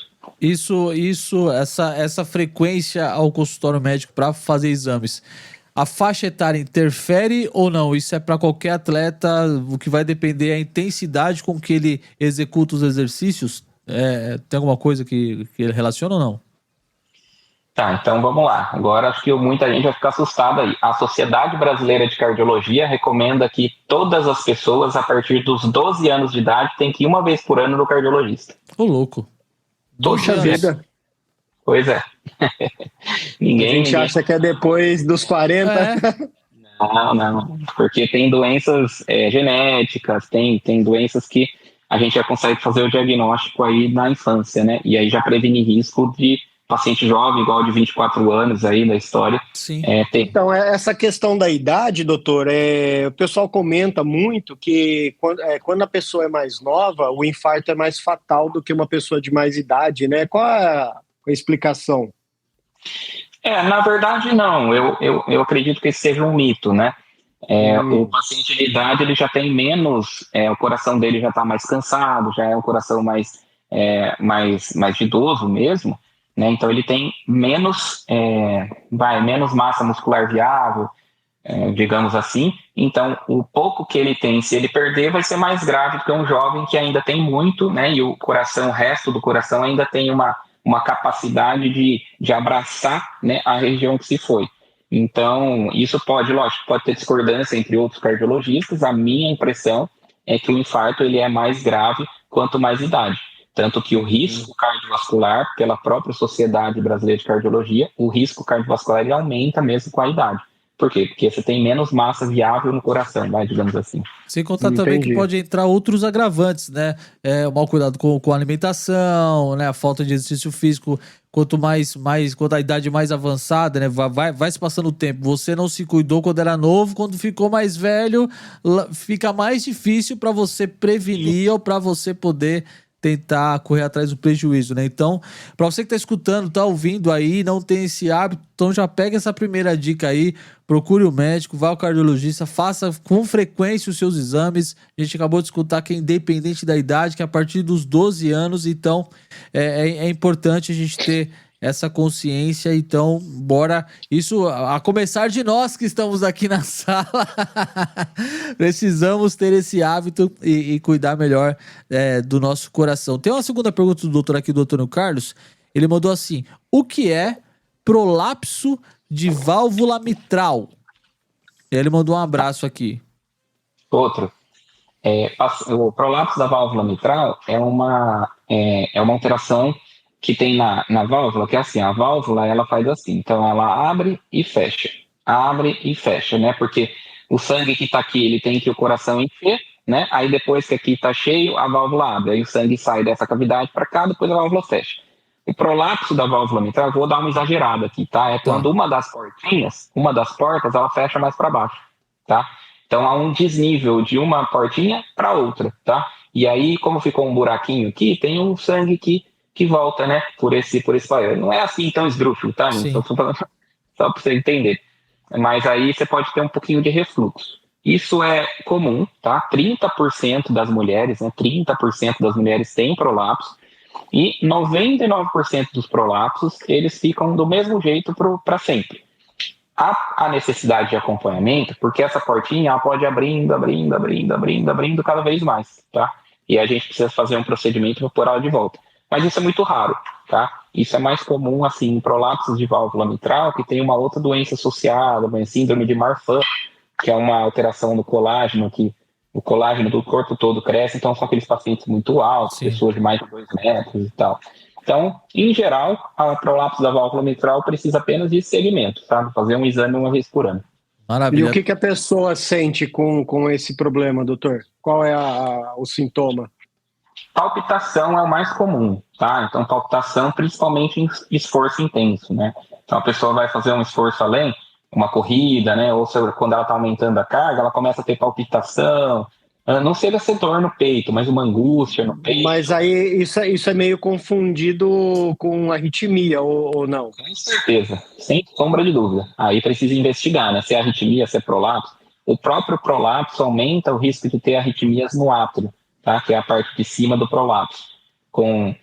Essa frequência ao consultório médico para fazer exames, a faixa etária interfere ou não? Isso é para qualquer atleta, o que vai depender é a intensidade com que ele executa os exercícios? Tem alguma coisa que ele relaciona ou não? Tá, então vamos lá. Agora acho que muita gente vai ficar assustada aí. A Sociedade Brasileira de Cardiologia recomenda que todas as pessoas, a partir dos 12 anos de idade, tem que ir 1 vez por ano no cardiologista. Ô, louco. Poxa vida. Pois é. A gente acha que é depois dos 40. Não. Porque tem doenças genéticas, tem doenças que a gente já consegue fazer o diagnóstico aí na infância, né? E aí já previne risco de paciente jovem, igual de 24 anos aí na história. Sim. Então, essa questão da idade, doutor, o pessoal comenta muito que quando a pessoa é mais nova, o infarto é mais fatal do que uma pessoa de mais idade, né? Qual é a explicação? Na verdade, não. Eu acredito que esse seja um mito, né? O paciente de idade, ele já tem menos, o coração dele já está mais cansado, já é um coração mais idoso mesmo, né? Então ele tem menos massa muscular viável, digamos assim. Então o pouco que ele tem, se ele perder, vai ser mais grave do que um jovem que ainda tem muito, né? E o resto do coração ainda tem uma capacidade de abraçar, né, a região que se foi. Então isso pode ter discordância entre outros cardiologistas. A minha impressão é que o infarto ele é mais grave quanto mais idade. Tanto que o risco cardiovascular, pela própria Sociedade Brasileira de Cardiologia, o risco cardiovascular ele aumenta mesmo com a idade. Por quê? Porque você tem menos massa viável no coração, digamos assim. Sem contar também que pode entrar outros agravantes, né? O mau cuidado com a alimentação, né? A falta de exercício físico. Quanto a idade mais avançada, né? Vai se passando o tempo. Você não se cuidou quando era novo, quando ficou mais velho, fica mais difícil para você prevenir ou para você poder tentar correr atrás do prejuízo, né? Então, para você que tá escutando, tá ouvindo aí, não tem esse hábito, então já pega essa primeira dica aí, procure o médico, vá ao cardiologista, faça com frequência os seus exames. A gente acabou de escutar que é independente da idade, que é a partir dos 12 anos, então é importante a gente ter essa consciência. Então, bora, isso a começar de nós que estamos aqui na sala, precisamos ter esse hábito e cuidar melhor do nosso coração. Tem uma segunda pergunta do doutor aqui, do Antônio Carlos. Ele mandou assim: o que é prolapso de válvula mitral? Ele mandou um abraço aqui. Outro. O prolapso da válvula mitral é uma alteração que tem na válvula, que é assim, a válvula ela faz assim, então ela abre e fecha, né? Porque o sangue que está aqui, ele tem que o coração encher, né? Aí depois que aqui está cheio, a válvula abre, aí o sangue sai dessa cavidade para cá, depois a válvula fecha. O prolapso da válvula mitral, eu vou dar uma exagerada aqui, tá? É quando uma das portas, ela fecha mais para baixo, tá? Então há um desnível de uma portinha para outra, tá? E aí, como ficou um buraquinho aqui, tem um sangue que volta, né? Por esse paio. Não é assim tão esdrúxulo, tá? Só para você entender. Mas aí você pode ter um pouquinho de refluxo. Isso é comum, tá? 30% das mulheres, né? 30% das mulheres têm prolapso. E 99% dos prolapsos, eles ficam do mesmo jeito para sempre. Há a necessidade de acompanhamento, porque essa portinha ela pode abrindo cada vez mais, tá? E a gente precisa fazer um procedimento para pôr ela de volta. Mas isso é muito raro, tá? Isso é mais comum, assim, em prolapsos de válvula mitral, que tem uma outra doença associada, uma síndrome de Marfan, que é uma alteração no colágeno, que o colágeno do corpo todo cresce, então são aqueles pacientes muito altos, sim, pessoas de mais de 2 metros e tal. Então, em geral, a prolapso da válvula mitral precisa apenas de segmento, sabe? Fazer um exame uma vez por ano. Maravilha. E o que a pessoa sente com esse problema, doutor? Qual é o sintoma? Palpitação é o mais comum, tá? Então, palpitação principalmente em esforço intenso, né? Então, a pessoa vai fazer um esforço além, uma corrida, né? Ou seja, quando ela está aumentando a carga, ela começa a ter palpitação. Não chega a ser dor no peito, mas uma angústia no peito. Mas aí isso é meio confundido com arritmia, ou não? Com certeza, sem sombra de dúvida. Aí precisa investigar, né? Se é arritmia, se é prolapso. O próprio prolapso aumenta o risco de ter arritmias no átrio, tá? Que é a parte de cima do prolapso, com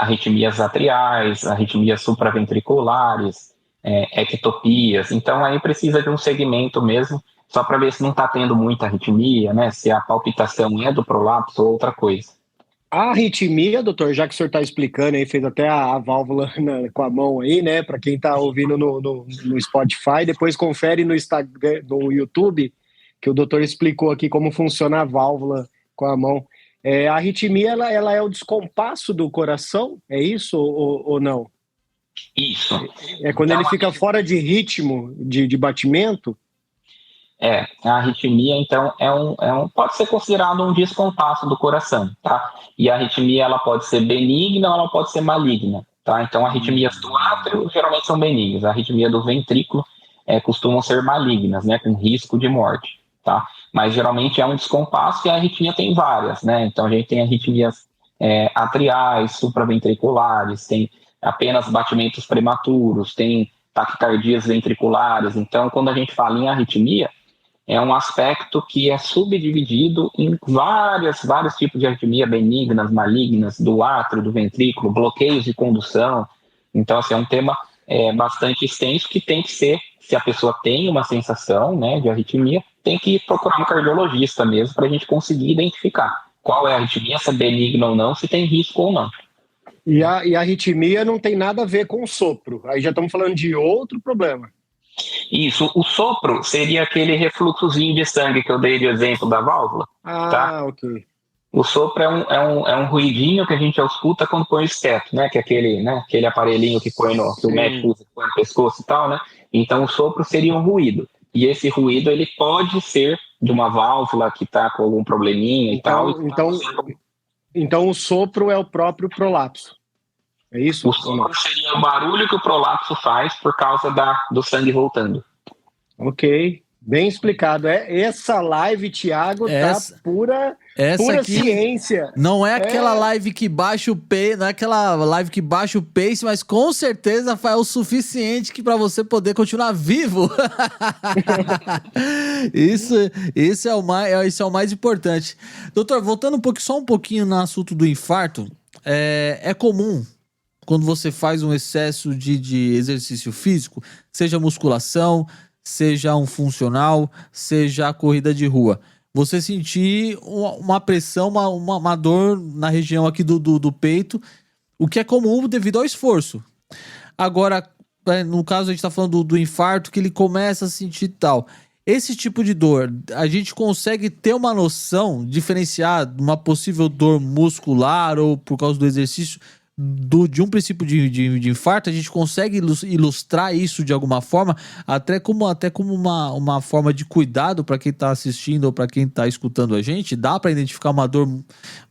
arritmias atriais, arritmias supraventriculares, ectopias. Então aí precisa de um segmento mesmo, só para ver se não está tendo muita arritmia, né? Se a palpitação é do prolapso ou outra coisa. A arritmia, doutor, já que o senhor está explicando aí, fez até a válvula com a mão aí, né? Para quem está ouvindo no Spotify, depois confere no Instagram, no YouTube, que o doutor explicou aqui como funciona a válvula com a mão. A arritmia, ela é o descompasso do coração, é isso ou não? Isso. É quando então, ele fica fora de ritmo de batimento? A arritmia, então, pode ser considerado um descompasso do coração, tá? E a arritmia, ela pode ser benigna ou ela pode ser maligna, tá? Então, arritmias do átrio geralmente são benignas, a arritmia do ventrículo costumam ser malignas, né? Com risco de morte, tá? Mas geralmente é um descompasso e a arritmia tem várias, né? Então, a gente tem arritmias atriais, supraventriculares, tem apenas batimentos prematuros, tem taquicardias ventriculares. Então, quando a gente fala em arritmia, é um aspecto que é subdividido em vários tipos de arritmia, benignas, malignas, do átrio, do ventrículo, bloqueios de condução. Então, assim, é um tema bastante extenso que tem que ser, se a pessoa tem uma sensação, né, de arritmia, tem que procurar um cardiologista mesmo para a gente conseguir identificar qual é a arritmia, se é benigna ou não, se tem risco ou não. E a arritmia não tem nada a ver com o sopro. Aí já estamos falando de outro problema. Isso, o sopro seria aquele refluxozinho de sangue que eu dei de exemplo da válvula. Tá? Ok. O sopro é um ruidinho que a gente escuta quando põe o esteto, né? Que é aquele aparelhinho que põe que o médico usa, põe no pescoço e tal, né? Então o sopro seria um ruído. E esse ruído ele pode ser de uma válvula que está com algum probleminha e tal. Então o sopro é o próprio prolapso. É isso? O sopro seria o barulho que o prolapso faz por causa do sangue voltando. Ok, bem explicado. Essa live, Thiago, tá pura aqui, ciência. Não é aquela live que baixa o pace, não é aquela live que baixa o pace, mas com certeza é o suficiente para você poder continuar vivo. Isso é o mais importante. Doutor, voltando só um pouquinho no assunto do infarto, é comum quando você faz um excesso de exercício físico, seja musculação, seja um funcional, seja a corrida de rua. Você sentir uma pressão, uma dor na região aqui do peito, o que é comum devido ao esforço. Agora, no caso, a gente está falando do infarto, que ele começa a sentir tal. Esse tipo de dor, a gente consegue ter uma noção, diferenciar uma possível dor muscular ou por causa do exercício de um princípio de infarto? A gente consegue ilustrar isso de alguma forma, até como uma forma de cuidado para quem está assistindo ou para quem está escutando a gente? Dá para identificar uma dor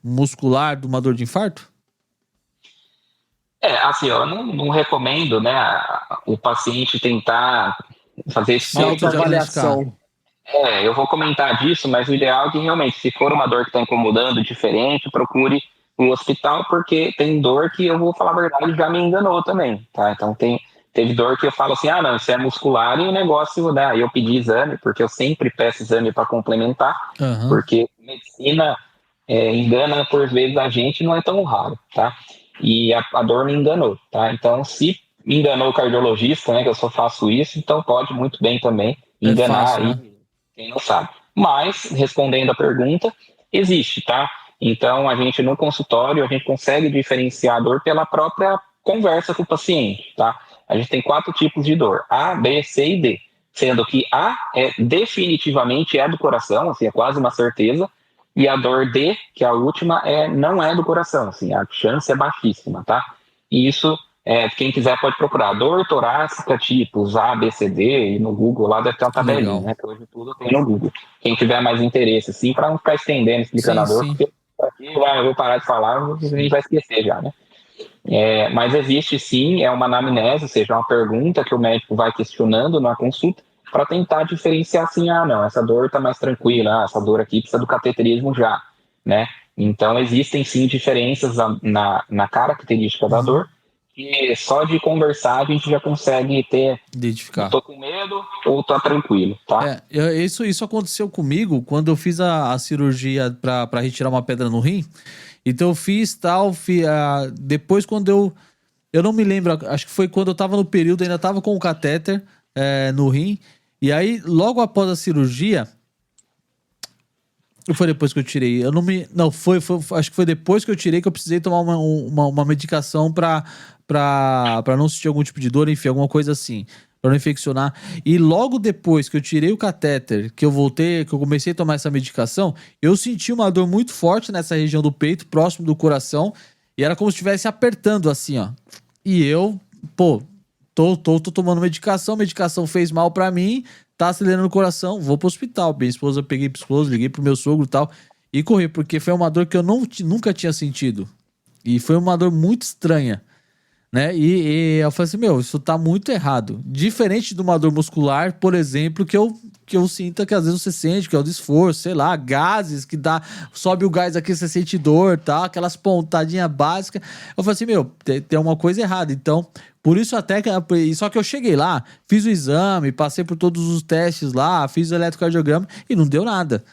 muscular de uma dor de infarto? Assim, eu não recomendo, né, o paciente tentar fazer esse tipo de autoavaliação. Eu vou comentar disso, mas o ideal é que realmente, se for uma dor que está incomodando diferente, procure o hospital, porque tem dor que, eu vou falar a verdade, já me enganou também, tá? Então teve dor que eu falo assim, não, isso é muscular e o negócio, né? Aí eu pedi exame, porque eu sempre peço exame para complementar, porque medicina engana por vezes a gente, não é tão raro, tá? E a dor me enganou, tá? Então, se me enganou o cardiologista, né, que eu só faço isso, então pode muito bem também enganar fácil, né? aí quem não sabe. Mas, respondendo a pergunta, existe, tá? Então, a gente no consultório, a gente consegue diferenciar a dor pela própria conversa com o paciente, tá? A gente tem 4 tipos de dor, A, B, C e D, sendo que A definitivamente é do coração, assim, é quase uma certeza, e a dor D, que é a última, não é do coração, assim, a chance é baixíssima, tá? E isso, quem quiser pode procurar. Dor torácica, tipos A, B, C, D, e no Google lá deve ter uma tabelinha, né? Que hoje tudo tem no Google. Quem tiver mais interesse, assim, para não ficar estendendo, explicando a dor, porque aqui eu vou parar de falar, a gente vai esquecer já, né? Mas existe sim, é uma anamnese, ou seja, uma pergunta que o médico vai questionando na consulta, para tentar diferenciar assim, não, essa dor está mais tranquila, essa dor aqui precisa do cateterismo já, né? Então, existem sim diferenças na característica da dor, que só de conversar a gente já consegue identificar. Tô com medo ou tô tranquilo, tá? Isso aconteceu comigo quando eu fiz a cirurgia para retirar uma pedra no rim. Então eu fiz depois quando eu não me lembro, acho que foi quando eu tava no período, ainda tava com o catéter no rim. E aí, logo após a cirurgia, foi depois que eu tirei. Acho que foi depois que eu tirei que eu precisei tomar uma medicação pra não sentir algum tipo de dor, enfim, alguma coisa assim, pra não infeccionar. E logo depois que eu tirei o catéter, que eu comecei a tomar essa medicação, eu senti uma dor muito forte nessa região do peito, próximo do coração, e era como se estivesse apertando assim, ó. E eu, tô tomando medicação fez mal pra mim, tá acelerando o coração, vou pro hospital. Minha esposa, peguei pro esposo, liguei pro meu sogro e tal, e corri, porque foi uma dor que eu nunca tinha sentido. E foi uma dor muito estranha, né? E eu falei assim, isso tá muito errado. Diferente de uma dor muscular, por exemplo, que eu sinta que às vezes você sente, que é o esforço, sei lá, gases que sobe o gás aqui, você sente dor, tá? Aquelas pontadinhas básicas. Eu falei assim, tem uma coisa errada. Então, por isso só que eu cheguei lá, fiz o exame, passei por todos os testes lá, fiz o eletrocardiograma e não deu nada.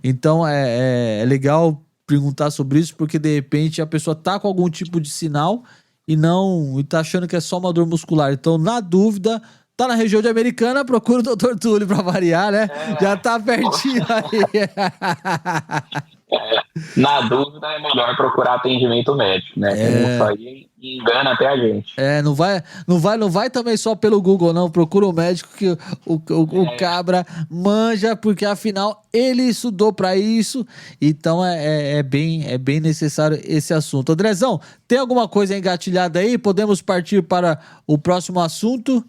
Então, é legal perguntar sobre isso, porque de repente a pessoa tá com algum tipo de sinal e tá achando que é só uma dor muscular. Então, na dúvida, tá na região de Americana, procura o Dr. Túlio pra variar, né? Já tá pertinho aí. Na dúvida, é melhor procurar atendimento médico, né? Isso aí engana até a gente. Não vai também só pelo Google, não. Procura um médico que o cabra manja, porque afinal ele estudou pra isso. Então é bem necessário esse assunto. Andrezão, tem alguma coisa engatilhada aí? Podemos partir para o próximo assunto?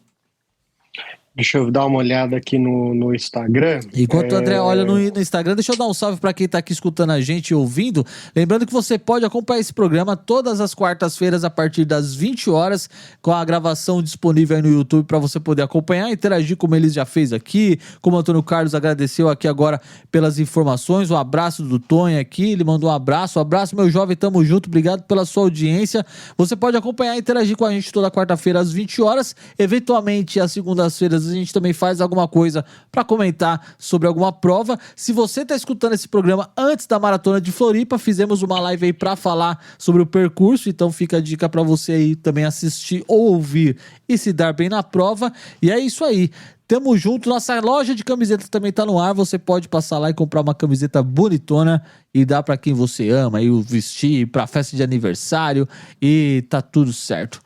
Deixa eu dar uma olhada aqui no Instagram. Enquanto o André olha no Instagram, deixa eu dar um salve para quem tá aqui escutando a gente e ouvindo. Lembrando que você pode acompanhar esse programa todas as quartas-feiras a partir das 20 horas, com a gravação disponível aí no YouTube para você poder acompanhar, interagir como ele já fez aqui, como o Antônio Carlos agradeceu aqui agora pelas informações. Um abraço do Tonho aqui, ele mandou um abraço. Meu jovem, tamo junto, obrigado pela sua audiência. Você pode acompanhar e interagir com a gente toda quarta-feira às 20 horas, eventualmente às segundas-feiras às vezes a gente também faz alguma coisa para comentar sobre alguma prova. Se você está escutando esse programa antes da Maratona de Floripa, fizemos uma live aí para falar sobre o percurso, então fica a dica para você aí também assistir ou ouvir e se dar bem na prova. E é isso aí. Tamo junto, nossa loja de camisetas também tá no ar, você pode passar lá e comprar uma camiseta bonitona e dar pra quem você ama, e vestir pra festa de aniversário e tá tudo certo.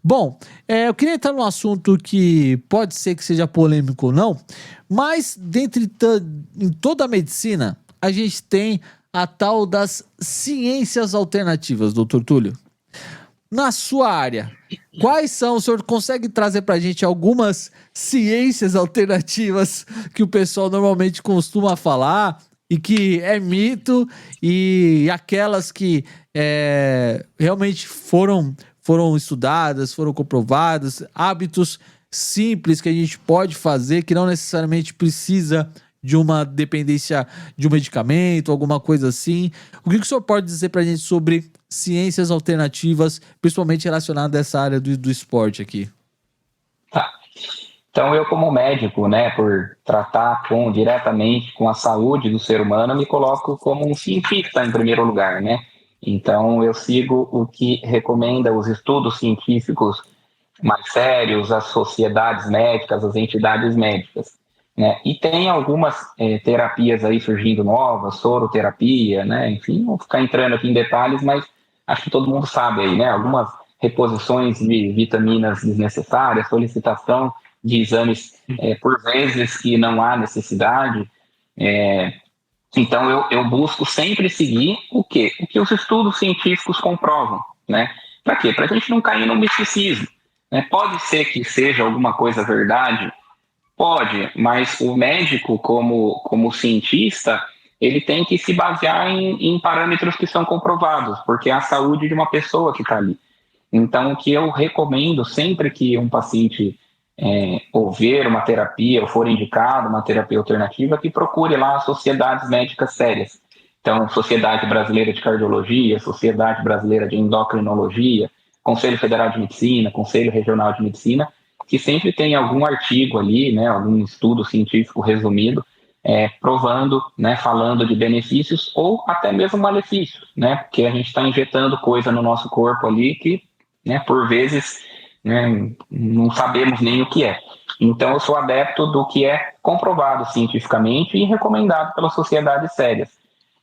Bom, eu queria entrar num assunto que pode ser que seja polêmico ou não, mas em toda a medicina a gente tem a tal das ciências alternativas, doutor Túlio. Na sua área, quais são, o senhor consegue trazer pra gente algumas ciências alternativas que o pessoal normalmente costuma falar e que é mito, e aquelas que realmente foram estudadas, foram comprovadas, hábitos simples que a gente pode fazer, que não necessariamente precisa de uma dependência de um medicamento, alguma coisa assim. O que o senhor pode dizer pra gente sobre ciências alternativas, principalmente relacionadas a essa área do esporte aqui? Tá. Então, eu como médico, né, por tratar diretamente com a saúde do ser humano, me coloco como um cientista em primeiro lugar, né? Então, eu sigo o que recomenda os estudos científicos mais sérios, as sociedades médicas, as entidades médicas, né? E tem algumas terapias aí surgindo novas, soroterapia, né? Enfim, não vou ficar entrando aqui em detalhes, mas acho que todo mundo sabe aí, né? Algumas reposições de vitaminas desnecessárias, solicitação de exames por vezes que não há necessidade. Então, eu busco sempre seguir o quê? O que os estudos científicos comprovam, né? Para quê? Para a gente não cair no misticismo, né? Pode ser que seja alguma coisa verdade? Pode, mas o médico, como cientista, ele tem que se basear em parâmetros que são comprovados, porque é a saúde de uma pessoa que está ali. Então, o que eu recomendo sempre que um paciente houver uma terapia ou for indicado uma terapia alternativa, que procure lá as sociedades médicas sérias. Então, Sociedade Brasileira de Cardiologia, Sociedade Brasileira de Endocrinologia, Conselho Federal de Medicina, Conselho Regional de Medicina, que sempre tem algum artigo ali, né, algum estudo científico resumido, provando, né, falando de benefícios ou até mesmo malefícios, né, porque a gente está injetando coisa no nosso corpo ali que, né, por vezes, né, não sabemos nem o que é. Então, eu sou adepto do que é comprovado cientificamente e recomendado pelas sociedades sérias.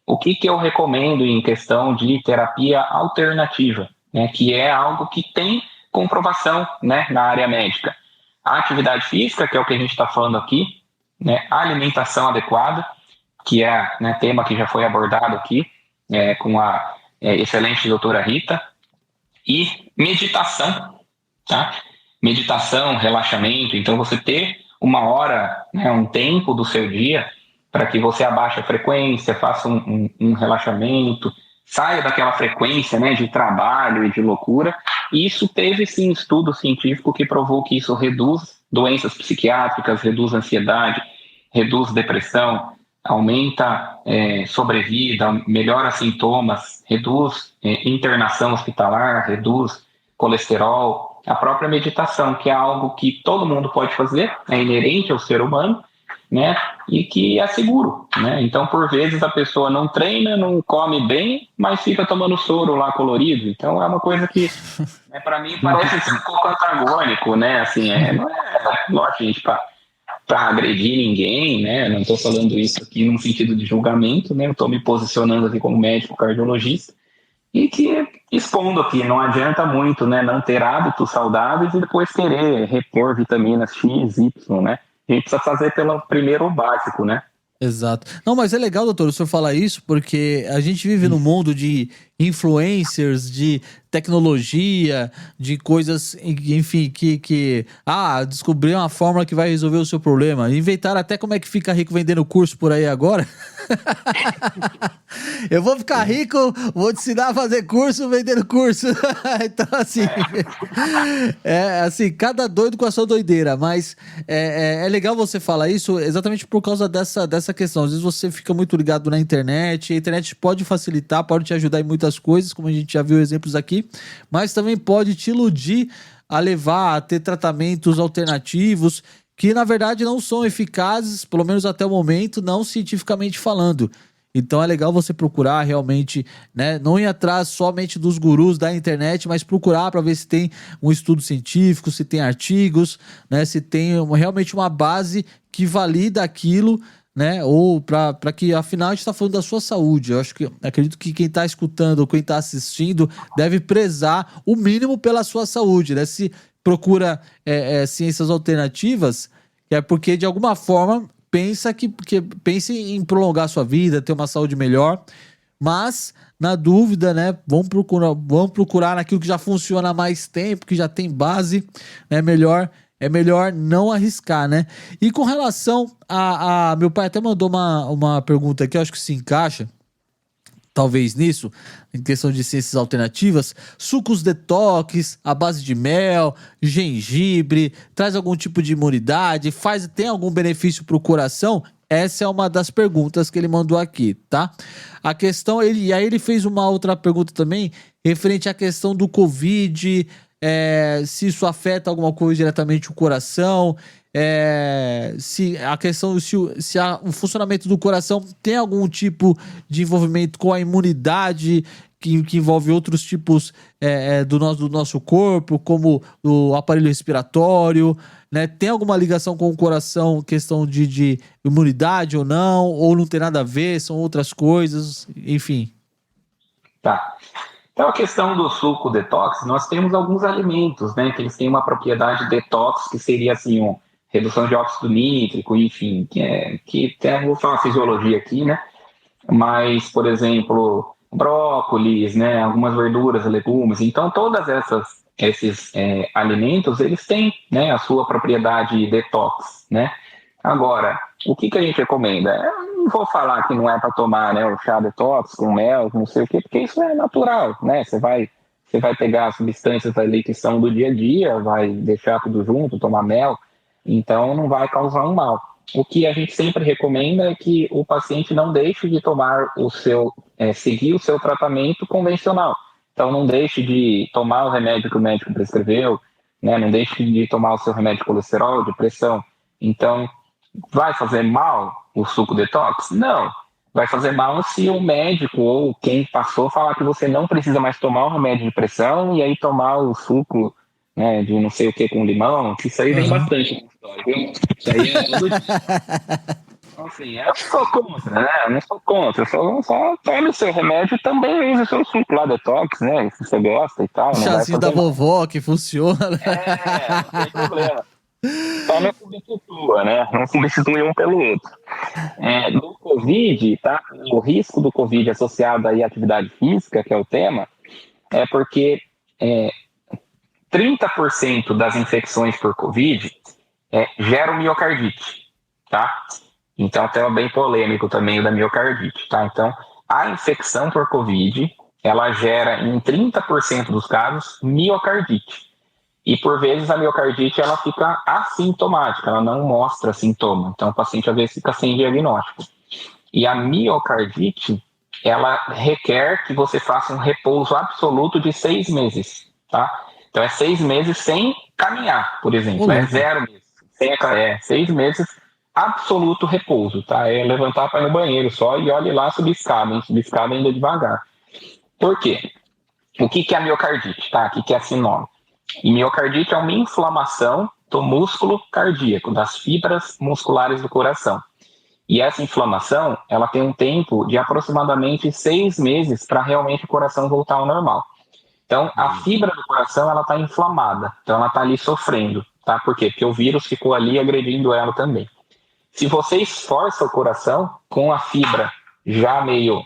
O que eu recomendo em questão de terapia alternativa, né, que é algo que tem comprovação, né, na área médica? A atividade física, que é o que a gente está falando aqui, né, a alimentação adequada, que é, né, tema que já foi abordado aqui com a excelente doutora Rita, e meditação, tá? Meditação, relaxamento. Então, você ter uma hora, né, um tempo do seu dia para que você abaixe a frequência, faça um relaxamento, saia daquela frequência, né, de trabalho e de loucura. E isso teve, sim, estudo científico que provou que isso reduz doenças psiquiátricas, reduz ansiedade, reduz depressão, aumenta sobrevida, melhora sintomas, reduz internação hospitalar, reduz colesterol. A própria meditação, que é algo que todo mundo pode fazer, é inerente ao ser humano, né, e que é seguro, né? Então, por vezes, a pessoa não treina, não come bem, mas fica tomando soro lá colorido. Então, é uma coisa que, né, para mim, parece ser um pouco antagônico, né? Assim, não é, lógico, gente, para agredir ninguém, né? Não estou falando isso aqui num sentido de julgamento, né? Eu estou me posicionando aqui como médico cardiologista e que expondo aqui, não adianta muito, né, não ter hábitos saudáveis e depois querer repor vitaminas X, Y, né? A gente precisa fazer pelo primeiro o básico, né? Exato. Não, mas é legal, doutor, o senhor falar isso, porque a gente vive num mundo de influencers, de tecnologia, de coisas, enfim, que descobrir uma fórmula que vai resolver o seu problema. Inventaram até como é que fica rico vendendo curso por aí agora. Eu vou ficar rico, vou te ensinar a fazer curso vendendo curso. Então, assim, cada doido com a sua doideira, mas é legal você falar isso exatamente por causa dessa questão. Às vezes você fica muito ligado na internet, a internet pode facilitar, pode te ajudar em muitas coisas, como a gente já viu exemplos aqui, mas também pode te iludir a levar a ter tratamentos alternativos que na verdade não são eficazes, pelo menos até o momento, não cientificamente falando. Então é legal você procurar realmente, né, não ir atrás somente dos gurus da internet, mas procurar para ver se tem um estudo científico, se tem artigos, né, se tem realmente uma base que valida aquilo, né, ou para que afinal a gente está falando da sua saúde. Eu acredito que quem está escutando ou quem está assistindo deve prezar o mínimo pela sua saúde, né? Se procura ciências alternativas, é porque de alguma forma pense em prolongar a sua vida, ter uma saúde melhor, mas na dúvida, né, vamos procurar naquilo que já funciona há mais tempo, que já tem base, né, é melhor não arriscar, né? E com relação a meu pai até mandou uma pergunta aqui, eu acho que se encaixa talvez nisso, em questão de ciências alternativas, sucos detox, à base de mel, gengibre, traz algum tipo de imunidade, tem algum benefício para o coração? Essa é uma das perguntas que ele mandou aqui, tá? A questão, e aí ele fez uma outra pergunta também, referente à questão do Covid, se isso afeta alguma coisa diretamente o coração, se a questão, se o funcionamento do coração tem algum tipo de envolvimento com a imunidade, que envolve outros tipos do nosso corpo, como o aparelho respiratório, né? Tem alguma ligação com o coração, questão de imunidade ou não tem nada a ver, são outras coisas, enfim. Tá. Então, a questão do suco detox, nós temos alguns alimentos, né, que eles têm uma propriedade detox, que seria, assim, redução de óxido nítrico, enfim, que tem, vou falar fisiologia aqui, né, mas, por exemplo, brócolis, né, algumas verduras, legumes, então, esses alimentos, eles têm, né, a sua propriedade detox, né. Agora, o que a gente recomenda? Eu não vou falar que não é para tomar, né, o chá detox com mel, não sei o quê, porque isso é natural, né? Você vai pegar as substâncias ali que são do dia a dia, vai deixar tudo junto, tomar mel, então não vai causar um mal. O que a gente sempre recomenda é que o paciente não deixe de tomar seguir o seu tratamento convencional. Então não deixe de tomar o remédio que o médico prescreveu, né? Não deixe de tomar o seu remédio de colesterol, de pressão. Então, vai fazer mal o suco detox? Não. Vai fazer mal se o médico ou quem passou falar que você não precisa mais tomar o remédio de pressão e aí tomar o suco, né, de não sei o que com limão, que isso aí vem bastante na história, viu? Isso aí é tudo... Então, assim, eu não sou contra, né? Eu não sou contra. Só tome o seu remédio e também use o seu suco lá detox, né? Se você gosta e tal. O chazinho da vovó que funciona. Não tem problema. Só não substitua, né? Não substitui um pelo outro. No Covid, tá? O risco do Covid associado aí à atividade física, que é o tema, é porque 30% das infecções por Covid geram miocardite, tá? Então, é um tema bem polêmico também o da miocardite, tá? Então, a infecção por Covid, ela gera, em 30% dos casos, miocardite. E, por vezes, a miocardite ela fica assintomática, ela não mostra sintoma. Então, o paciente, às vezes, fica sem diagnóstico. E a miocardite, ela requer que você faça um repouso absoluto de 6 meses, tá? Então, 6 meses sem caminhar, por exemplo. 0 meses. 6 meses, absoluto repouso, tá? É levantar para ir no banheiro só e olhe lá subir escada, hein? Subir escada ainda devagar. Por quê? O que é a miocardite, tá? O que é a sinome? E miocardite é uma inflamação do músculo cardíaco, das fibras musculares do coração. E essa inflamação, ela tem um tempo de aproximadamente 6 meses para realmente o coração voltar ao normal. Então, a fibra do coração, ela está inflamada. Então, ela está ali sofrendo, tá? Por quê? Porque o vírus ficou ali agredindo ela também. Se você esforça o coração com a fibra já meio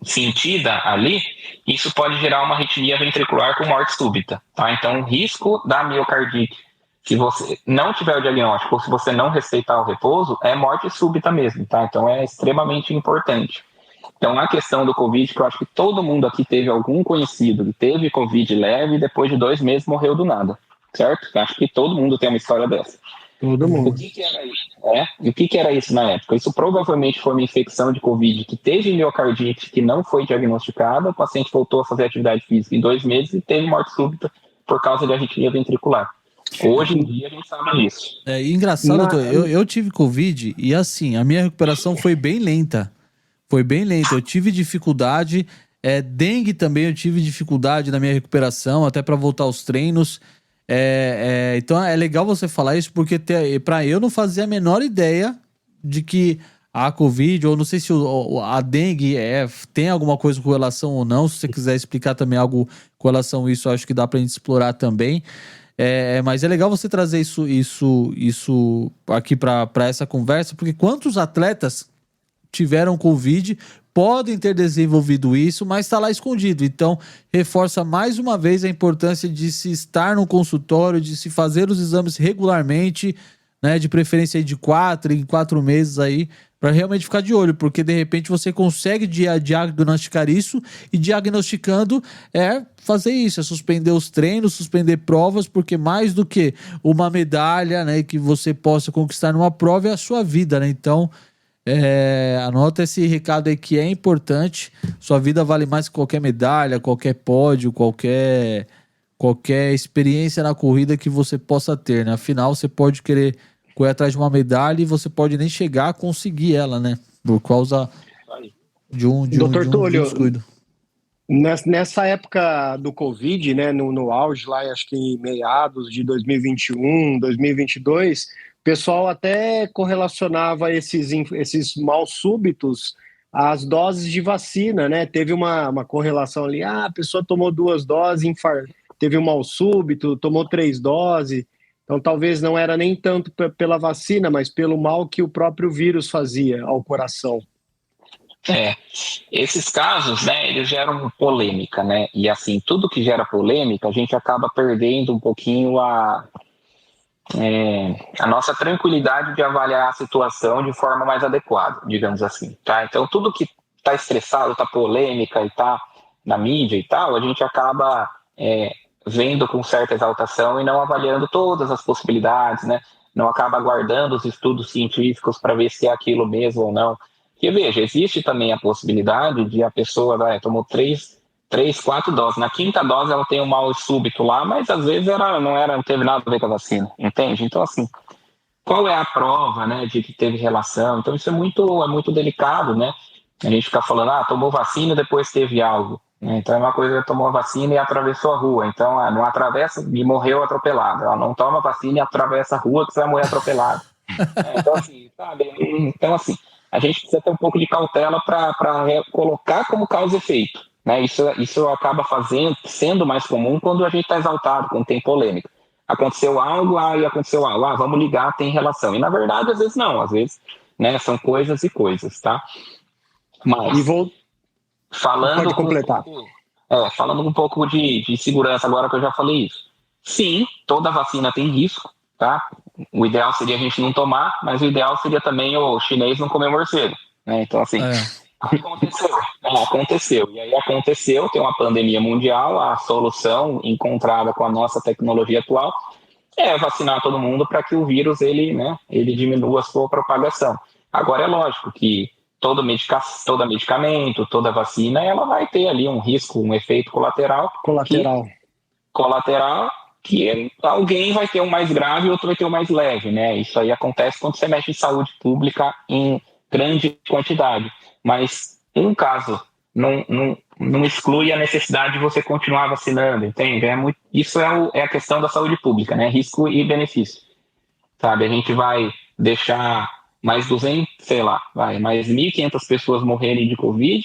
sentida ali, isso pode gerar uma arritmia ventricular com morte súbita, tá? Então, o risco da miocardite, se você não tiver o diagnóstico ou se você não respeitar o repouso, é morte súbita mesmo, tá? Então, é extremamente importante. Então, a questão do Covid, que eu acho que todo mundo aqui teve algum conhecido que teve Covid leve e depois de 2 meses morreu do nada, certo? Eu acho que todo mundo tem uma história dessa. Todo mundo. O que era isso? E o que era isso na época? Isso provavelmente foi uma infecção de Covid que teve miocardite, que não foi diagnosticada, o paciente voltou a fazer atividade física em 2 meses e teve morte súbita por causa de arritmia ventricular. Hoje em dia a gente sabe disso. Engraçado, doutor, eu tive Covid e assim, a minha recuperação foi bem lenta. Foi bem lenta. Eu tive dificuldade. Dengue também eu tive dificuldade na minha recuperação, até para voltar aos treinos. Então é legal você falar isso, porque para eu não fazia a menor ideia de que a Covid, ou não sei se a dengue tem alguma coisa com relação ou não. Se você quiser explicar também algo com relação a isso, eu acho que dá pra gente explorar também. Mas é legal você trazer isso aqui para essa conversa, porque quantos atletas tiveram Covid podem ter desenvolvido isso, mas está lá escondido. Então, reforça mais uma vez a importância de se estar no consultório, de se fazer os exames regularmente, né, de preferência de 4 em 4 meses aí, para realmente ficar de olho, porque de repente você consegue diagnosticar isso, e diagnosticando fazer isso, suspender os treinos, suspender provas, porque mais do que uma medalha, né, que você possa conquistar numa prova é a sua vida, né? Então, anota esse recado aí que é importante. Sua vida vale mais que qualquer medalha, qualquer pódio, qualquer experiência na corrida que você possa ter, né? Afinal, você pode querer correr atrás de uma medalha e você pode nem chegar a conseguir ela, né? Por causa de um descuido. Nessa época do Covid, né, no auge lá, acho que em meados de 2021, 2022, o pessoal até correlacionava esses mal súbitos às doses de vacina, né? Teve uma correlação ali, a pessoa tomou 2 doses, teve um mal súbito, tomou 3 doses. Então, talvez não era nem tanto pela vacina, mas pelo mal que o próprio vírus fazia ao coração. Esses casos, né, eles geram polêmica, né? E assim, tudo que gera polêmica, a gente acaba perdendo um pouquinho a nossa tranquilidade de avaliar a situação de forma mais adequada, digamos assim, tá? Então, tudo que está estressado, está polêmica e está na mídia e tal, a gente acaba vendo com certa exaltação e não avaliando todas as possibilidades, né? Não acaba aguardando os estudos científicos para ver se é aquilo mesmo ou não. Porque, veja, existe também a possibilidade de a pessoa tomou 3, 4 doses. Na 5ª dose ela tem um mal súbito lá, mas às vezes não teve nada a ver com a vacina, entende? Então, assim, qual é a prova, né, de que teve relação? Então, isso é muito delicado, né? A gente fica falando, tomou vacina e depois teve algo. Então, é uma coisa que tomou a vacina e atravessou a rua. Então, não atravessa e morreu atropelado. Ela não toma vacina e atravessa a rua que você vai morrer atropelado. Então, assim, sabe? Então, assim, a gente precisa ter um pouco de cautela para colocar como causa e efeito, né? Isso acaba sendo mais comum quando a gente está exaltado, quando tem polêmica. Aconteceu algo, e aconteceu algo, vamos ligar, tem relação. E na verdade, às vezes não, às vezes, né, são coisas e coisas, tá? Mas, pode completar. Falando um pouco de segurança, agora que eu já falei isso. Sim, toda vacina tem risco, tá? O ideal seria a gente não tomar, mas o ideal seria também o chinês não comer morcego, né? Então, assim, aconteceu. E aí aconteceu, tem uma pandemia mundial, a solução encontrada com a nossa tecnologia atual é vacinar todo mundo para que o vírus ele diminua a sua propagação. Agora, é lógico que todo medicamento, toda vacina, ela vai ter ali um risco, um efeito colateral. Que alguém vai ter um mais grave e outro vai ter um mais leve, né? Isso aí acontece quando você mexe em saúde pública em grande quantidade. Mas um caso não exclui a necessidade de você continuar vacinando, entende? Isso é a questão da saúde pública, né? Risco e benefício, sabe? A gente vai deixar mais 1.500 pessoas morrerem de Covid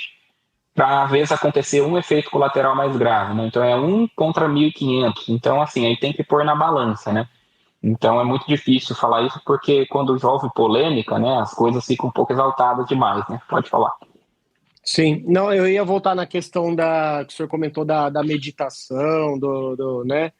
para, às vezes, acontecer um efeito colateral mais grave, né? Então, 1 contra 1.500. Então, assim, aí tem que pôr na balança, né? Então, é muito difícil falar isso, porque quando envolve polêmica, né, as coisas ficam um pouco exaltadas demais, né? Pode falar. Sim, não, eu ia voltar na questão que o senhor comentou da meditação, né?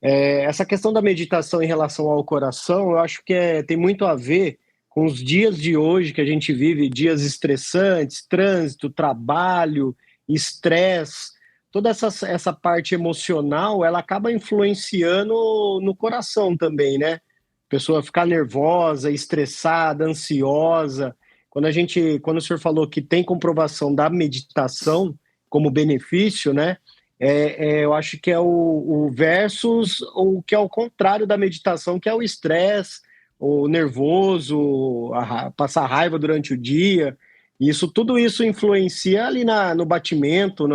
Essa questão da meditação em relação ao coração, eu acho que tem muito a ver com os dias de hoje que a gente vive, dias estressantes, trânsito, trabalho, estresse, toda essa parte emocional, ela acaba influenciando no coração também, né? A pessoa ficar nervosa, estressada, ansiosa. Quando o senhor falou que tem comprovação da meditação como benefício, né? eu acho que é o versus o que é o contrário da meditação, que é o estresse, o nervoso, passar raiva durante o dia. Tudo isso influencia ali no batimento.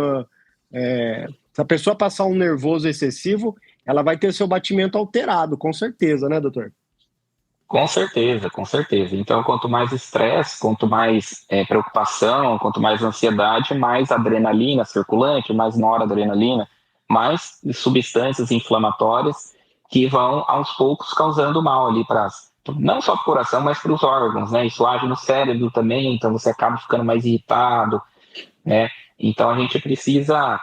Se a pessoa passar um nervoso excessivo, ela vai ter seu batimento alterado, com certeza, né, doutor? Com certeza, com certeza. Então, quanto mais estresse, quanto mais preocupação, quanto mais ansiedade, mais adrenalina circulante, mais noradrenalina, mais substâncias inflamatórias que vão, aos poucos, causando mal ali para não só para o coração, mas para os órgãos, né? Isso age no cérebro também, então você acaba ficando mais irritado, né? Então, a gente precisa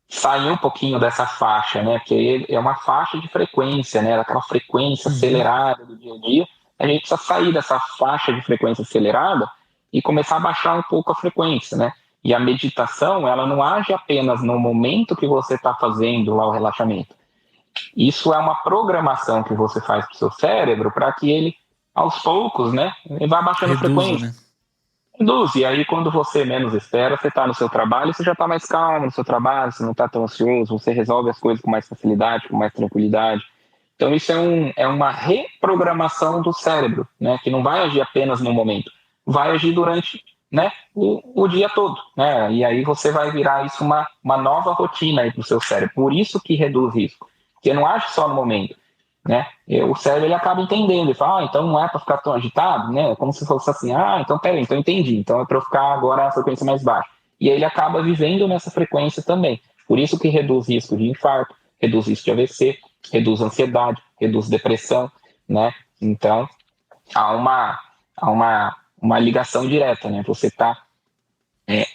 sair um pouquinho dessa faixa, né? Porque é uma faixa de frequência, né? Daquela frequência acelerada do dia a dia. A gente precisa sair dessa faixa de frequência acelerada e começar a baixar um pouco a frequência, né? E a meditação, ela não age apenas no momento que você está fazendo lá o relaxamento. Isso é uma programação que você faz para o seu cérebro para que ele, aos poucos, né? Ele vá baixando a frequência. Né? Reduz, e aí quando você menos espera, você está no seu trabalho, você já está mais calmo no seu trabalho, você não está tão ansioso, você resolve as coisas com mais facilidade, com mais tranquilidade. Então isso é uma reprogramação do cérebro, né, que não vai agir apenas no momento, vai agir durante, né, o dia todo, né, e aí você vai virar isso uma nova rotina para o seu cérebro, por isso que reduz risco, porque não age só no momento. Né? O cérebro ele acaba entendendo, ele fala, então não é para ficar tão agitado, né? Como se fosse assim, então peraí, então entendi, então é para eu ficar agora a frequência mais baixa. E aí ele acaba vivendo nessa frequência também. Por isso que reduz risco de infarto, reduz risco de AVC, reduz ansiedade, reduz depressão, né? Então há uma ligação direta, né? Você está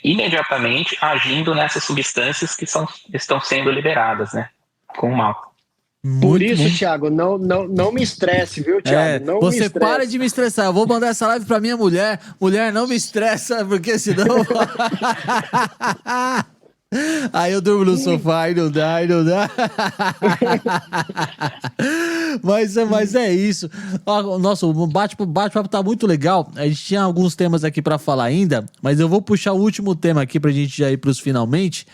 imediatamente agindo nessas substâncias que estão sendo liberadas, né? Com o mal. Por isso, Thiago, não me estresse, viu, Thiago? Não você me estresse. Para de me estressar. Eu vou mandar essa live pra minha mulher. Mulher, não me estressa, porque senão... Aí eu durmo no sofá e não dá. Mas é isso. Nossa, o bate-papo tá muito legal. A gente tinha alguns temas aqui pra falar ainda, mas eu vou puxar o último tema aqui pra gente já ir pros finalmente,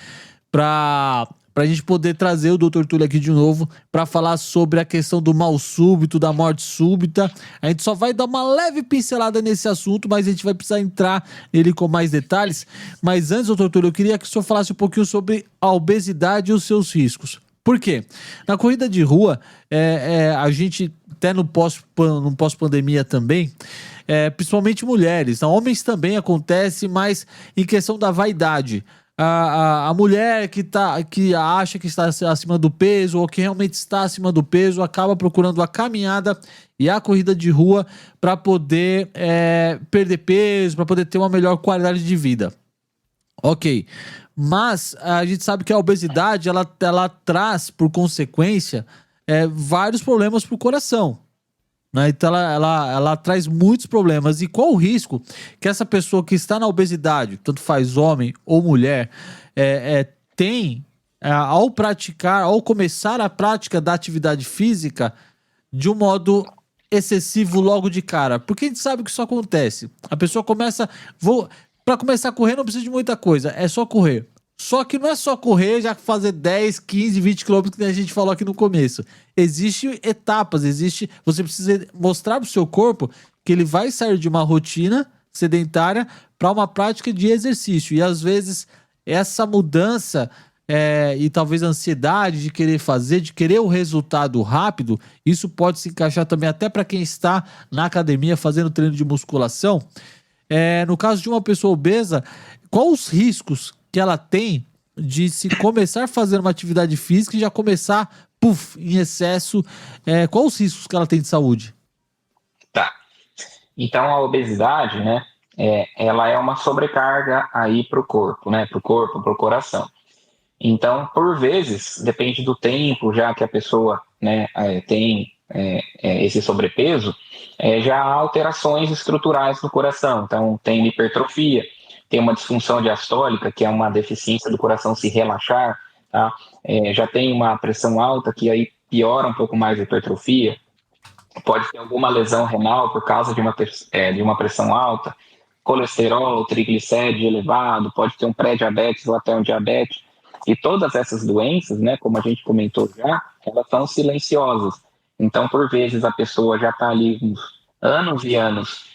pra gente poder trazer o Dr. Túlio aqui de novo para falar sobre a questão do mal súbito, da morte súbita. A gente só vai dar uma leve pincelada nesse assunto, mas a gente vai precisar entrar nele com mais detalhes. Mas antes, Dr. Túlio, eu queria que o senhor falasse um pouquinho sobre a obesidade e os seus riscos. Por quê? Na corrida de rua, a gente, até no pós-pandemia também, principalmente mulheres, homens também acontece, mas em questão da vaidade. A mulher que acha que está acima do peso ou que realmente está acima do peso acaba procurando a caminhada e a corrida de rua para poder perder peso, para poder ter uma melhor qualidade de vida. Ok, mas a gente sabe que a obesidade ela traz por consequência vários problemas para o coração. Então ela traz muitos problemas. E qual o risco que essa pessoa que está na obesidade, tanto faz homem ou mulher, tem ao começar a prática da atividade física de um modo excessivo logo de cara? Porque a gente sabe que isso acontece. A pessoa começa... Para começar a correr não precisa de muita coisa, é só correr. Só que não é só correr, já fazer 10, 15, 20 quilômetros que a gente falou aqui no começo. Existem etapas, você precisa mostrar para o seu corpo que ele vai sair de uma rotina sedentária para uma prática de exercício. E às vezes essa mudança e talvez a ansiedade de querer fazer, de querer o resultado rápido, isso pode se encaixar também até para quem está na academia fazendo treino de musculação. No caso de uma pessoa obesa, quais os riscos que ela tem de se começar a fazer uma atividade física e já começar, em excesso? Quais os riscos que ela tem de saúde? Tá. Então a obesidade, né, ela é uma sobrecarga aí para o corpo, né, para o coração. Então, por vezes, depende do tempo já que a pessoa, né, tem esse sobrepeso, já há alterações estruturais no coração. Então, tem hipertrofia, tem uma disfunção diastólica, que é uma deficiência do coração se relaxar, tá? Já tem uma pressão alta, que aí piora um pouco mais a hipertrofia. Pode ter alguma lesão renal por causa de uma pressão alta, colesterol, triglicérides elevado, pode ter um pré-diabetes ou até um diabetes. E todas essas doenças, né, como a gente comentou já, elas são silenciosas. Então, por vezes, a pessoa já está ali uns anos e anos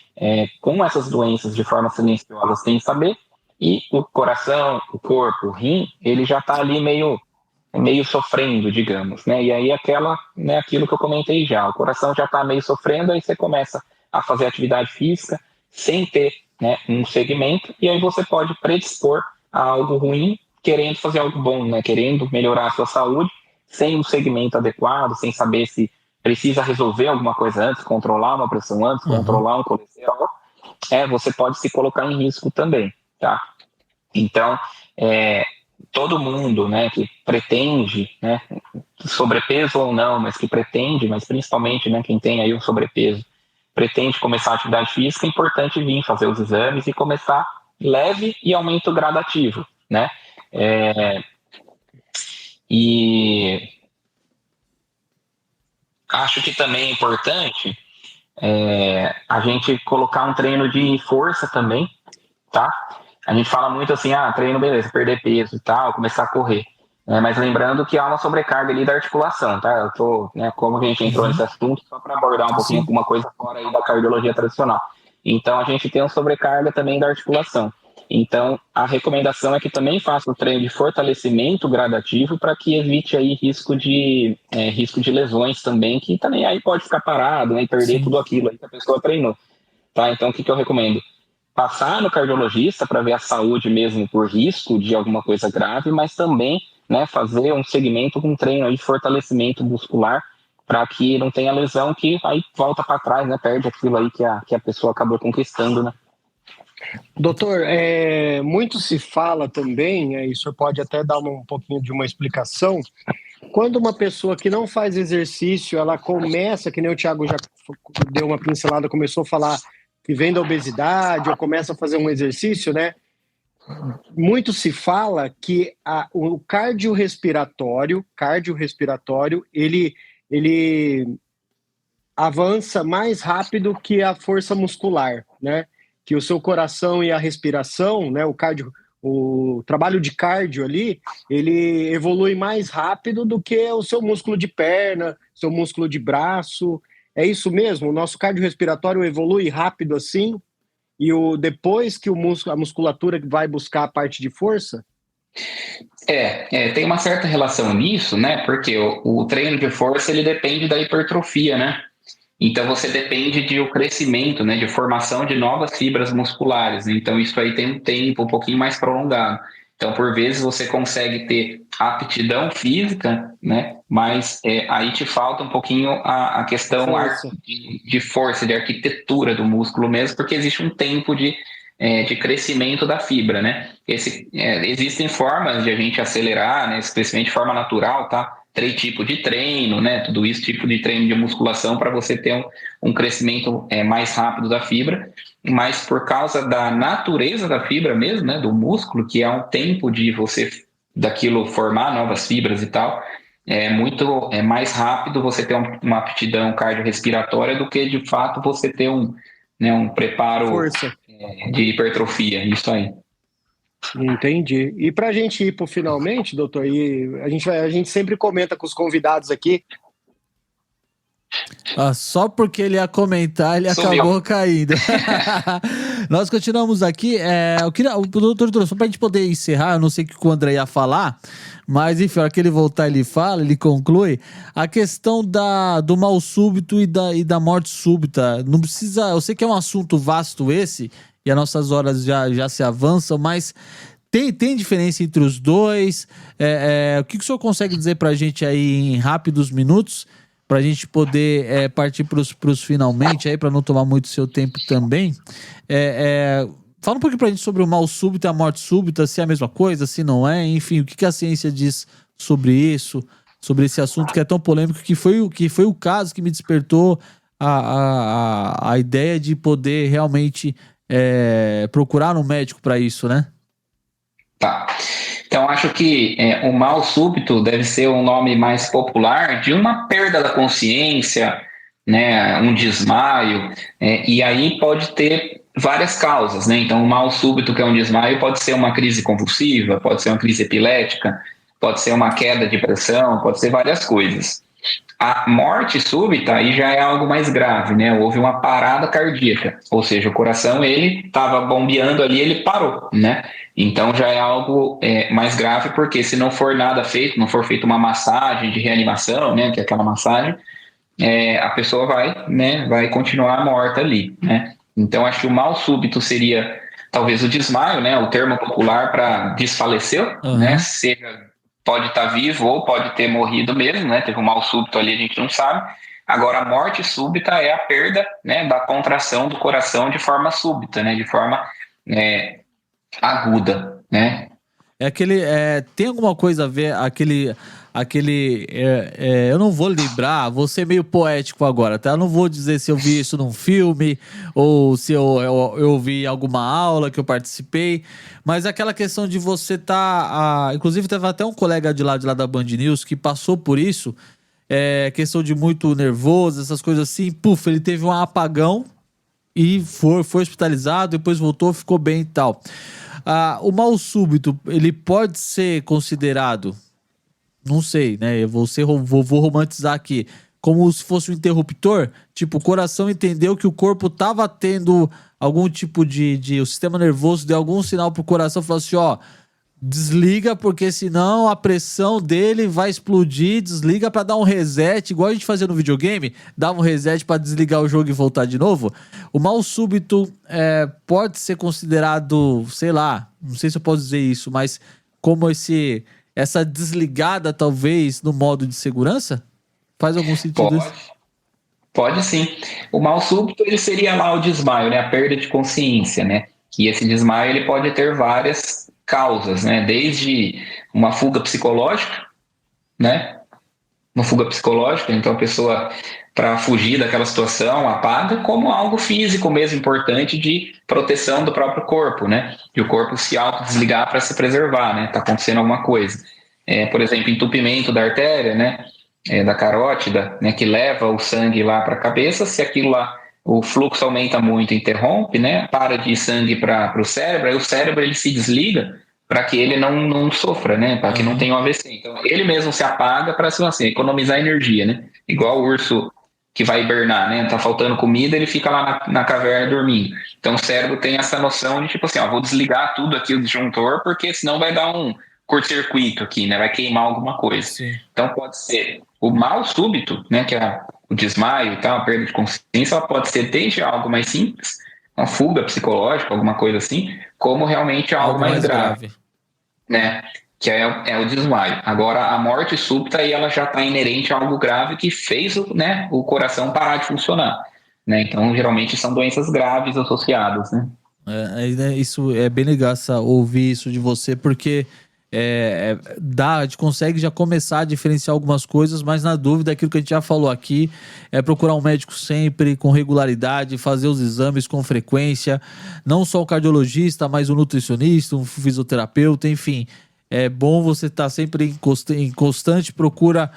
com essas doenças de forma silenciosa, sem saber, e o coração, o corpo, o rim, ele já está ali meio sofrendo, digamos, né? E aí aquilo que eu comentei já, o coração já está meio sofrendo, aí você começa a fazer atividade física sem ter, né, um segmento, e aí você pode predispor a algo ruim, querendo fazer algo bom, né? Querendo melhorar a sua saúde, sem um segmento adequado, sem saber se precisa resolver alguma coisa antes, controlar uma pressão antes, controlar um colesterol, você pode se colocar em risco também, tá? Então, todo mundo, né, que pretende, né, sobrepeso ou não, mas que pretende, mas principalmente, né, quem tem aí o sobrepeso, pretende começar a atividade física, é importante vir fazer os exames e começar leve e aumento gradativo, né? E acho que também é importante a gente colocar um treino de força também, tá? A gente fala muito assim, treino, beleza, perder peso e tal, começar a correr. Mas lembrando que há uma sobrecarga ali da articulação, tá? Eu tô, né, como a gente entrou nesse assunto, só para abordar um pouquinho alguma coisa fora aí da cardiologia tradicional. Então, a gente tem uma sobrecarga também da articulação. Então, a recomendação é que também faça o treino de fortalecimento gradativo para que evite aí risco de lesões também, que também aí pode ficar parado, né, e perder tudo aquilo aí que a pessoa treinou. Tá? Então, o que eu recomendo? Passar no cardiologista para ver a saúde mesmo por risco de alguma coisa grave, mas também, né, fazer um segmento com treino aí de fortalecimento muscular para que não tenha lesão que aí volta para trás, né, perde aquilo aí que a pessoa acabou conquistando, né? Doutor, muito se fala também, isso pode até dar um pouquinho de uma explicação, quando uma pessoa que não faz exercício, ela começa, que nem o Thiago já deu uma pincelada, começou a falar que vem da obesidade ou começa a fazer um exercício, né? Muito se fala que o cardiorrespiratório, ele avança mais rápido que a força muscular, né? Que o seu coração e a respiração, né? O trabalho de cardio ali, ele evolui mais rápido do que o seu músculo de perna, seu músculo de braço. É isso mesmo? O nosso cardiorrespiratório evolui rápido assim? E depois que a musculatura vai buscar a parte de força? Tem uma certa relação nisso, né? Porque o treino de força, ele depende da hipertrofia, né? Então, você depende de o crescimento, né? De formação de novas fibras musculares. Então, isso aí tem um tempo um pouquinho mais prolongado. Então, por vezes, você consegue ter aptidão física, né? Mas aí te falta um pouquinho a questão de força, de arquitetura do músculo mesmo, porque existe um tempo de crescimento da fibra, né? Existem formas de a gente acelerar, né, esse crescimento de forma natural, tá? 3 tipos de treino, né? Tudo isso, tipo de treino de musculação para você ter um crescimento mais rápido da fibra, mas por causa da natureza da fibra mesmo, né? Do músculo, que é um tempo de você daquilo formar novas fibras e tal, é mais rápido você ter uma aptidão cardiorrespiratória do que de fato você ter um preparo Força. De hipertrofia, isso aí. Entendi. E para a gente ir para finalmente, doutor, a gente sempre comenta com os convidados aqui. Só porque ele ia comentar, ele acabou caindo. Nós continuamos aqui. Eu queria, doutor, só para a gente poder encerrar, eu não sei o que o André ia falar, mas enfim, a hora que ele voltar, ele fala, ele conclui. A questão do mal súbito e da morte súbita. Não precisa. Eu sei que é um assunto vasto esse, e as nossas horas já se avançam, mas tem diferença entre os dois? O que o senhor consegue dizer pra gente aí em rápidos minutos, pra gente poder partir pros finalmente aí, pra não tomar muito seu tempo também? Fala um pouquinho pra gente sobre o mal súbito e a morte súbita, se é a mesma coisa, se não é, enfim, o que a ciência diz sobre isso, sobre esse assunto que é tão polêmico, que foi o caso que me despertou a ideia de poder realmente procurar um médico para isso, né? Tá. Então, acho que o mal súbito deve ser um nome mais popular de uma perda da consciência, né, um desmaio, e aí pode ter várias causas, né? Então, o mal súbito, que é um desmaio, pode ser uma crise convulsiva, pode ser uma crise epilética, pode ser uma queda de pressão, pode ser várias coisas. A morte súbita aí já é algo mais grave, né? Houve uma parada cardíaca, ou seja, o coração ele estava bombeando ali, ele parou, né? Então já é algo mais grave, porque se não for nada feito, não for feita uma massagem de reanimação, né? Que é aquela massagem, a pessoa vai continuar morta ali, né? Então acho que o mal súbito seria talvez o desmaio, né? O termo popular para desfaleceu, né? Seja pode estar vivo ou pode ter morrido mesmo, né? Teve um mal súbito ali, a gente não sabe. Agora, a morte súbita é a perda, né, da contração do coração de forma súbita, né? De forma aguda, né? Tem alguma coisa a ver, eu não vou lembrar, vou ser meio poético agora, tá? Eu não vou dizer se eu vi isso num filme ou se eu vi alguma aula que eu participei, mas aquela questão de você inclusive teve até um colega de lá da Band News que passou por isso, questão de muito nervoso, essas coisas assim, ele teve um apagão e foi hospitalizado, depois voltou, ficou bem e tal. O mal súbito, ele pode ser considerado, não sei, né? Eu vou romantizar aqui, como se fosse um interruptor. Tipo, o coração entendeu que o corpo tava tendo algum tipo o sistema nervoso deu algum sinal pro coração, falou assim, ó, desliga, porque senão a pressão dele vai explodir, desliga pra dar um reset, igual a gente fazia no videogame, dava um reset pra desligar o jogo e voltar de novo. O mal súbito pode ser considerado, sei lá, não sei se eu posso dizer isso, mas como essa desligada, talvez, no modo de segurança? Faz algum sentido isso? Pode sim. O mal súbito, ele seria lá o desmaio, né? A perda de consciência, né? E esse desmaio, ele pode ter várias causas, né? Desde uma fuga psicológica, né? Uma fuga psicológica, então a pessoa, para fugir daquela situação, apaga, como algo físico mesmo importante de proteção do próprio corpo, né? De o corpo se autodesligar para se preservar, né? Tá acontecendo alguma coisa. Por exemplo, entupimento da artéria, né? Da carótida, né? Que leva o sangue lá para a cabeça, se aquilo lá, o fluxo aumenta muito, interrompe, né? Para de ir sangue para o cérebro, aí o cérebro ele se desliga para que ele não sofra, né? Para que não tenha um AVC. Então, ele mesmo se apaga para assim, economizar energia, né? Igual o urso que vai hibernar, né? Tá faltando comida, ele fica lá na caverna dormindo. Então, o cérebro tem essa noção de tipo assim, vou desligar tudo aqui o disjuntor, porque senão vai dar um curto-circuito aqui, né? Vai queimar alguma coisa. Sim. Então, pode ser o mal súbito, né? Que é o desmaio e tal, a perda de consciência, ela pode ser desde algo mais simples, uma fuga psicológica, alguma coisa assim, como realmente algo mais grave. Né? Que é o desmaio. Agora, a morte súbita, aí ela já está inerente a algo grave que fez o coração parar de funcionar. Né? Então, geralmente, são doenças graves associadas. Né? Isso é bem legal ouvir isso de você, porque a gente consegue já começar a diferenciar algumas coisas, mas na dúvida, aquilo que a gente já falou aqui, é procurar um médico sempre, com regularidade, fazer os exames com frequência, não só o cardiologista, mas o nutricionista, um fisioterapeuta, enfim. É bom você estar sempre em constante procura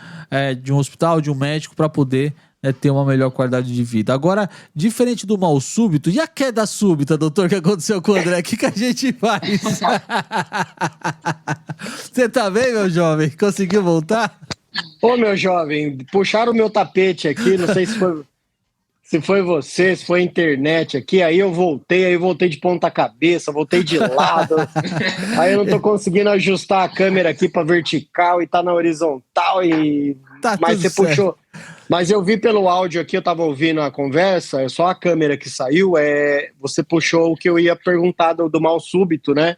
de um hospital, de um médico, para poder ter uma melhor qualidade de vida. Agora, diferente do mal súbito, e a queda súbita, doutor, que aconteceu com o André, o que a gente faz? Você tá bem, meu jovem? Conseguiu voltar? Ô, meu jovem, puxaram o meu tapete aqui, não sei se foi você, se foi a internet aqui, aí eu voltei de ponta cabeça, voltei de lado, aí eu não tô conseguindo ajustar a câmera aqui pra vertical e tá na horizontal, mas você puxou. Mas eu vi pelo áudio aqui, eu tava ouvindo a conversa, é só a câmera que saiu, você puxou o que eu ia perguntar do mal súbito, né?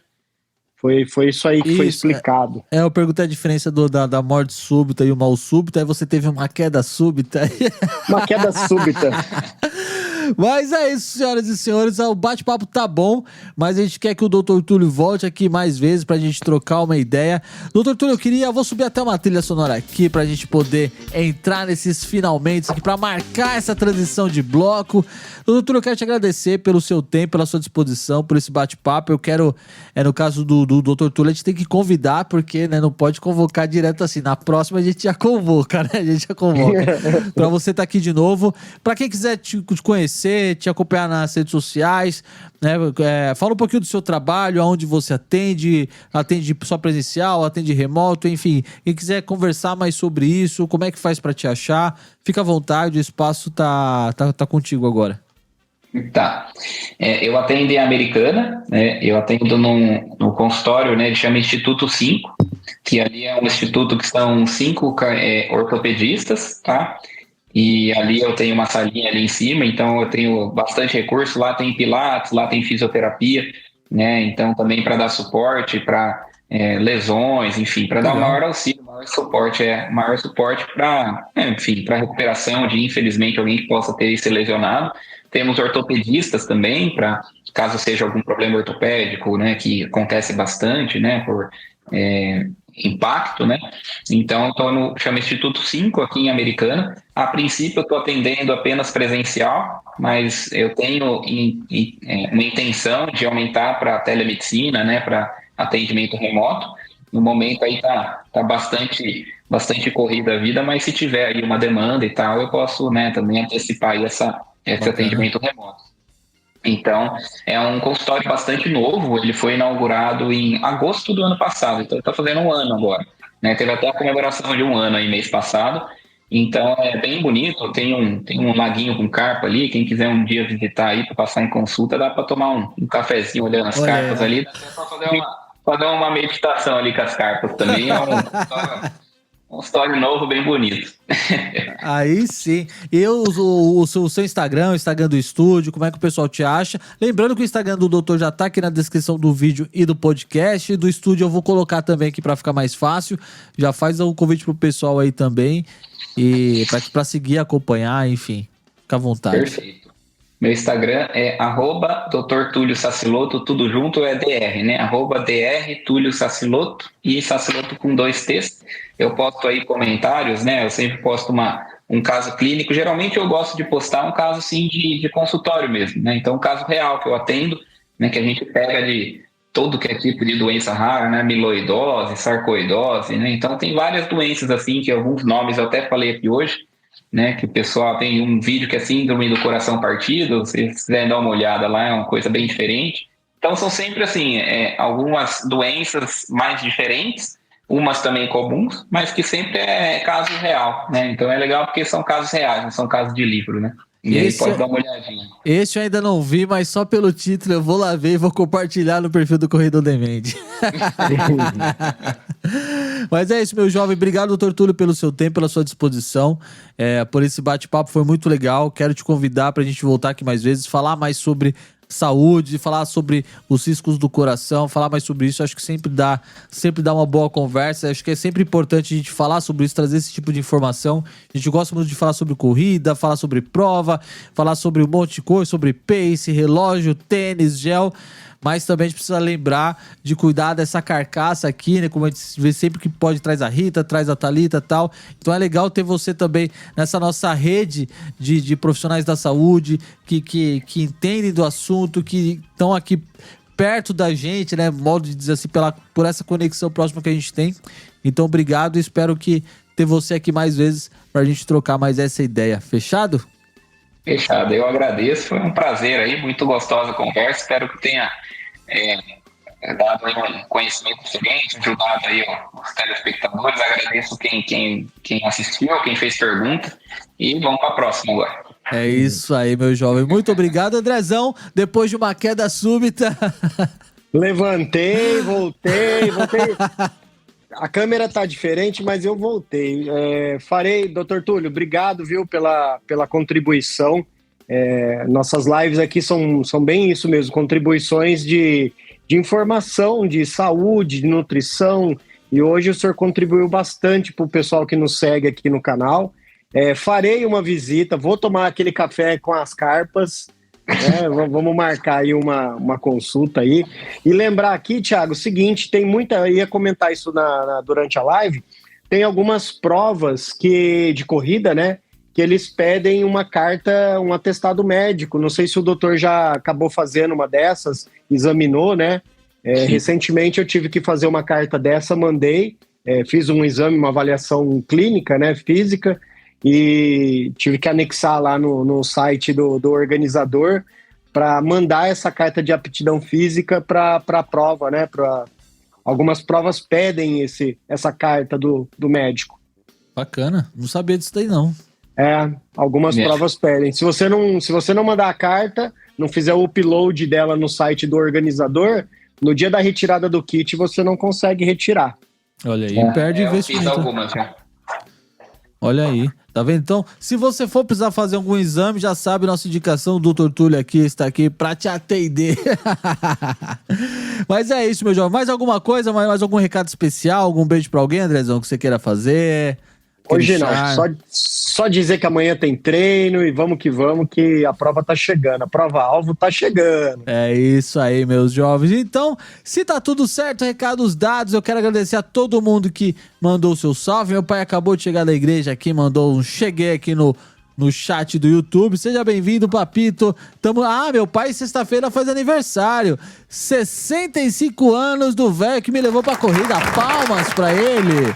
Foi isso aí que foi explicado. Eu perguntei a diferença da morte súbita e o mal súbito, aí você teve uma queda súbita. Uma queda súbita. Mas é isso, senhoras e senhores, o bate-papo tá bom, mas a gente quer que o Dr. Túlio volte aqui mais vezes pra gente trocar uma ideia. Dr. Túlio, eu vou subir até uma trilha sonora aqui pra gente poder entrar nesses finalmente aqui, pra marcar essa transição de bloco. Dr. Túlio, eu quero te agradecer pelo seu tempo, pela sua disposição, por esse bate-papo. Eu quero, no caso do Dr. Túlio, a gente tem que convidar, porque não pode convocar direto assim. Na próxima a gente já convoca, né? A gente já convoca. Pra você estar aqui de novo. Pra quem quiser te conhecer, conhecer, te acompanhar nas redes sociais, né? Fala um pouquinho do seu trabalho, aonde você atende só presencial, atende remoto, enfim. Quem quiser conversar mais sobre isso, como é que faz para te achar, fica à vontade, o espaço tá contigo agora. Tá. Eu atendo em Americana, né? Eu atendo no consultório, né? Ele chama Instituto 5, que ali é um instituto que são 5 ortopedistas, tá? E ali eu tenho uma salinha ali em cima, então eu tenho bastante recurso. Lá tem pilates, lá tem fisioterapia, né? Então também para dar suporte para lesões, enfim, para dar o maior auxílio, maior suporte para, enfim, para recuperação de, infelizmente, alguém que possa ter se lesionado. Temos ortopedistas também, para caso seja algum problema ortopédico, né, que acontece bastante, né, por impacto, né. Então, chama Instituto 5 aqui em Americana. A princípio, eu estou atendendo apenas presencial, mas eu tenho uma intenção de aumentar para telemedicina, né, para atendimento remoto. No momento aí tá bastante corrida a vida, mas se tiver aí uma demanda e tal, eu posso, né, também antecipar aí esse atendimento remoto. Então, é um consultório bastante novo, ele foi inaugurado em agosto do ano passado, então está fazendo um ano agora, né? Teve até a comemoração de um ano aí mês passado, então é bem bonito, tem um laguinho com carpa ali, quem quiser um dia visitar aí para passar em consulta, dá para tomar um cafezinho olhando as carpas ali, dá até para fazer uma meditação ali com as carpas também, um consultório novo, bem bonito. Aí sim. E o seu Instagram, o Instagram do estúdio, como é que o pessoal te acha? Lembrando que o Instagram do doutor já tá aqui na descrição do vídeo e do podcast. Do estúdio eu vou colocar também aqui para ficar mais fácil. Já faz o convite pro pessoal aí também. E para seguir, acompanhar, enfim. Fica à vontade. Perfeito. Meu Instagram é @Dr. Túlio Saciloto, tudo junto é DR, né? @Dr. Túlio Saciloto e Saciloto com 2 T's. Eu posto aí comentários, né? Eu sempre posto um caso clínico. Geralmente eu gosto de postar um caso assim de consultório mesmo, né? Então, um caso real que eu atendo, né? Que a gente pega de todo que é tipo de doença rara, né? Amiloidose, sarcoidose, né? Então, tem várias doenças assim, que alguns nomes eu até falei aqui hoje, né, que o pessoal tem um vídeo que é síndrome do coração partido, se vocês quiserem dar uma olhada lá, é uma coisa bem diferente. Então são sempre assim, algumas doenças mais diferentes, umas também comuns, mas que sempre é caso real, né? Então é legal porque são casos reais, não são casos de livro, né? E aí pode dar uma olhadinha. Esse eu ainda não vi, mas só pelo título eu vou lá ver e vou compartilhar no perfil do Corredor Demente. Mas é isso, meu jovem. Obrigado, doutor Túlio, pelo seu tempo, pela sua disposição, por esse bate-papo. Foi muito legal. Quero te convidar para a gente voltar aqui mais vezes, falar mais sobre saúde, falar sobre os riscos do coração, falar mais sobre isso. Acho que sempre dá uma boa conversa. Acho que é sempre importante a gente falar sobre isso, trazer esse tipo de informação. A gente gosta muito de falar sobre corrida, falar sobre prova, falar sobre um monte de coisa, sobre pace, relógio, tênis, gel. Mas também a gente precisa lembrar de cuidar dessa carcaça aqui, né? Como a gente vê sempre que pode, traz a Rita, traz a Thalita e tal. Então é legal ter você também nessa nossa rede de profissionais da saúde que entendem do assunto, que estão aqui perto da gente, né? Modo de dizer assim, por essa conexão próxima que a gente tem. Então, obrigado e espero que ter você aqui mais vezes pra gente trocar mais essa ideia. Fechado? Fechado, eu agradeço, foi um prazer aí, muito gostosa a conversa, espero que tenha dado aí um conhecimento diferente, ajudado aí os telespectadores, agradeço quem assistiu, quem fez pergunta, e vamos para a próxima agora. É isso aí, meu jovem, muito obrigado, Andrezão, depois de uma queda súbita. Levantei, voltei. A câmera tá diferente, mas eu voltei. Doutor Túlio, obrigado, viu, pela contribuição. Nossas lives aqui são bem isso mesmo, contribuições de informação, de saúde, de nutrição. E hoje o senhor contribuiu bastante para o pessoal que nos segue aqui no canal. Farei uma visita, vou tomar aquele café com as carpas. Vamos marcar aí uma consulta aí. E lembrar aqui, Thiago, o seguinte, tem muita, ia comentar isso durante a live, tem algumas provas de corrida, né, que eles pedem uma carta, um atestado médico. Não sei se o doutor já acabou fazendo uma dessas, examinou, né? Recentemente eu tive que fazer uma carta dessa, mandei, fiz um exame, uma avaliação clínica, né, física, e tive que anexar lá no site do organizador para mandar essa carta de aptidão física para a prova, né? Algumas provas pedem essa carta do médico. Bacana, não sabia disso daí não. Algumas provas pedem. Se você não mandar a carta, não fizer o upload dela no site do organizador, no dia da retirada do kit você não consegue retirar. Olha aí, perde investimento. Eu fiz algumas já. Olha aí, tá vendo? Então, se você for precisar fazer algum exame, já sabe, nossa indicação do Dr. Túlio aqui está aqui pra te atender. Mas é isso, meu jovem. Mais alguma coisa, mais algum recado especial, algum beijo pra alguém, Andrezão, que você queira fazer? Hoje não, só dizer que amanhã tem treino e vamos que a prova tá chegando, a prova-alvo tá chegando. É isso aí, meus jovens. Então, se tá tudo certo, recados dados, eu quero agradecer a todo mundo que mandou o seu salve. Meu pai acabou de chegar da igreja aqui, mandou um cheguei aqui no chat do YouTube. Seja bem-vindo, papito. Meu pai sexta-feira faz aniversário. 65 anos do velho que me levou pra corrida. Palmas pra ele.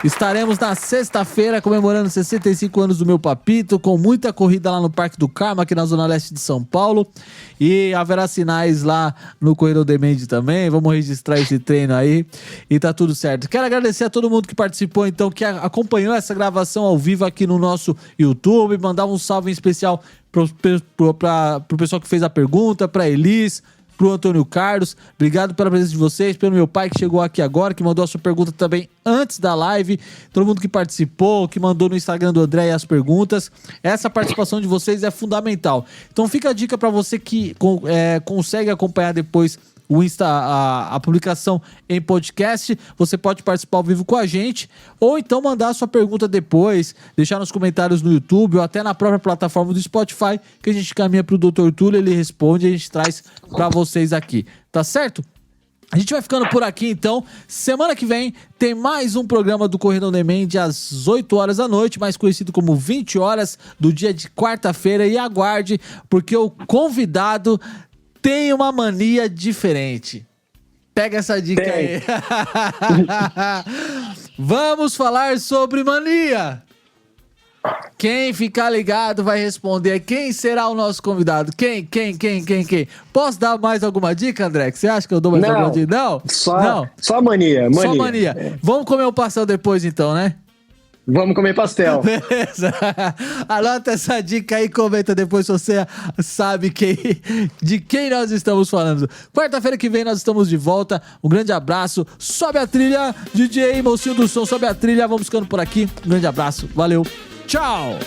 Estaremos na sexta-feira comemorando 65 anos do meu papito, com muita corrida lá no Parque do Carmo, aqui na Zona Leste de São Paulo. E haverá sinais lá no Corredor Demente também. Vamos registrar esse treino aí e tá tudo certo. Quero agradecer a todo mundo que participou, então, que acompanhou essa gravação ao vivo aqui no nosso YouTube. Mandar um salve em especial pro pessoal que fez a pergunta, pra Elis, pro Antônio Carlos. Obrigado pela presença de vocês, pelo meu pai que chegou aqui agora, que mandou a sua pergunta também antes da live, todo mundo que participou, que mandou no Instagram do André as perguntas. Essa participação de vocês é fundamental. Então fica a dica para você que consegue acompanhar depois o a publicação em podcast. Você pode participar ao vivo com a gente, ou então mandar a sua pergunta depois, deixar nos comentários no YouTube ou até na própria plataforma do Spotify, que a gente caminha pro Dr. Túlio, ele responde e a gente traz para vocês aqui, tá certo? A gente vai ficando por aqui, então. Semana que vem tem mais um programa do Corrida On Demand às 8 horas da noite, mais conhecido como 20 horas do dia de quarta-feira. E aguarde, porque o convidado tem uma mania diferente. Pega essa dica aí. Vamos falar sobre mania. Quem ficar ligado vai responder. Quem será o nosso convidado? Quem? Posso dar mais alguma dica, André? Você acha que eu dou mais alguma dica? Não? Só mania. Só mania. Vamos comer um pastel depois, então, né? Vamos comer pastel. Beleza. Anota essa dica aí, comenta depois se você sabe de quem nós estamos falando. Quarta-feira que vem nós estamos de volta. Um grande abraço. Sobe a trilha, DJ Mocinho do Som, sobe a trilha. Vamos ficando por aqui. Um grande abraço. Valeu. Tchau.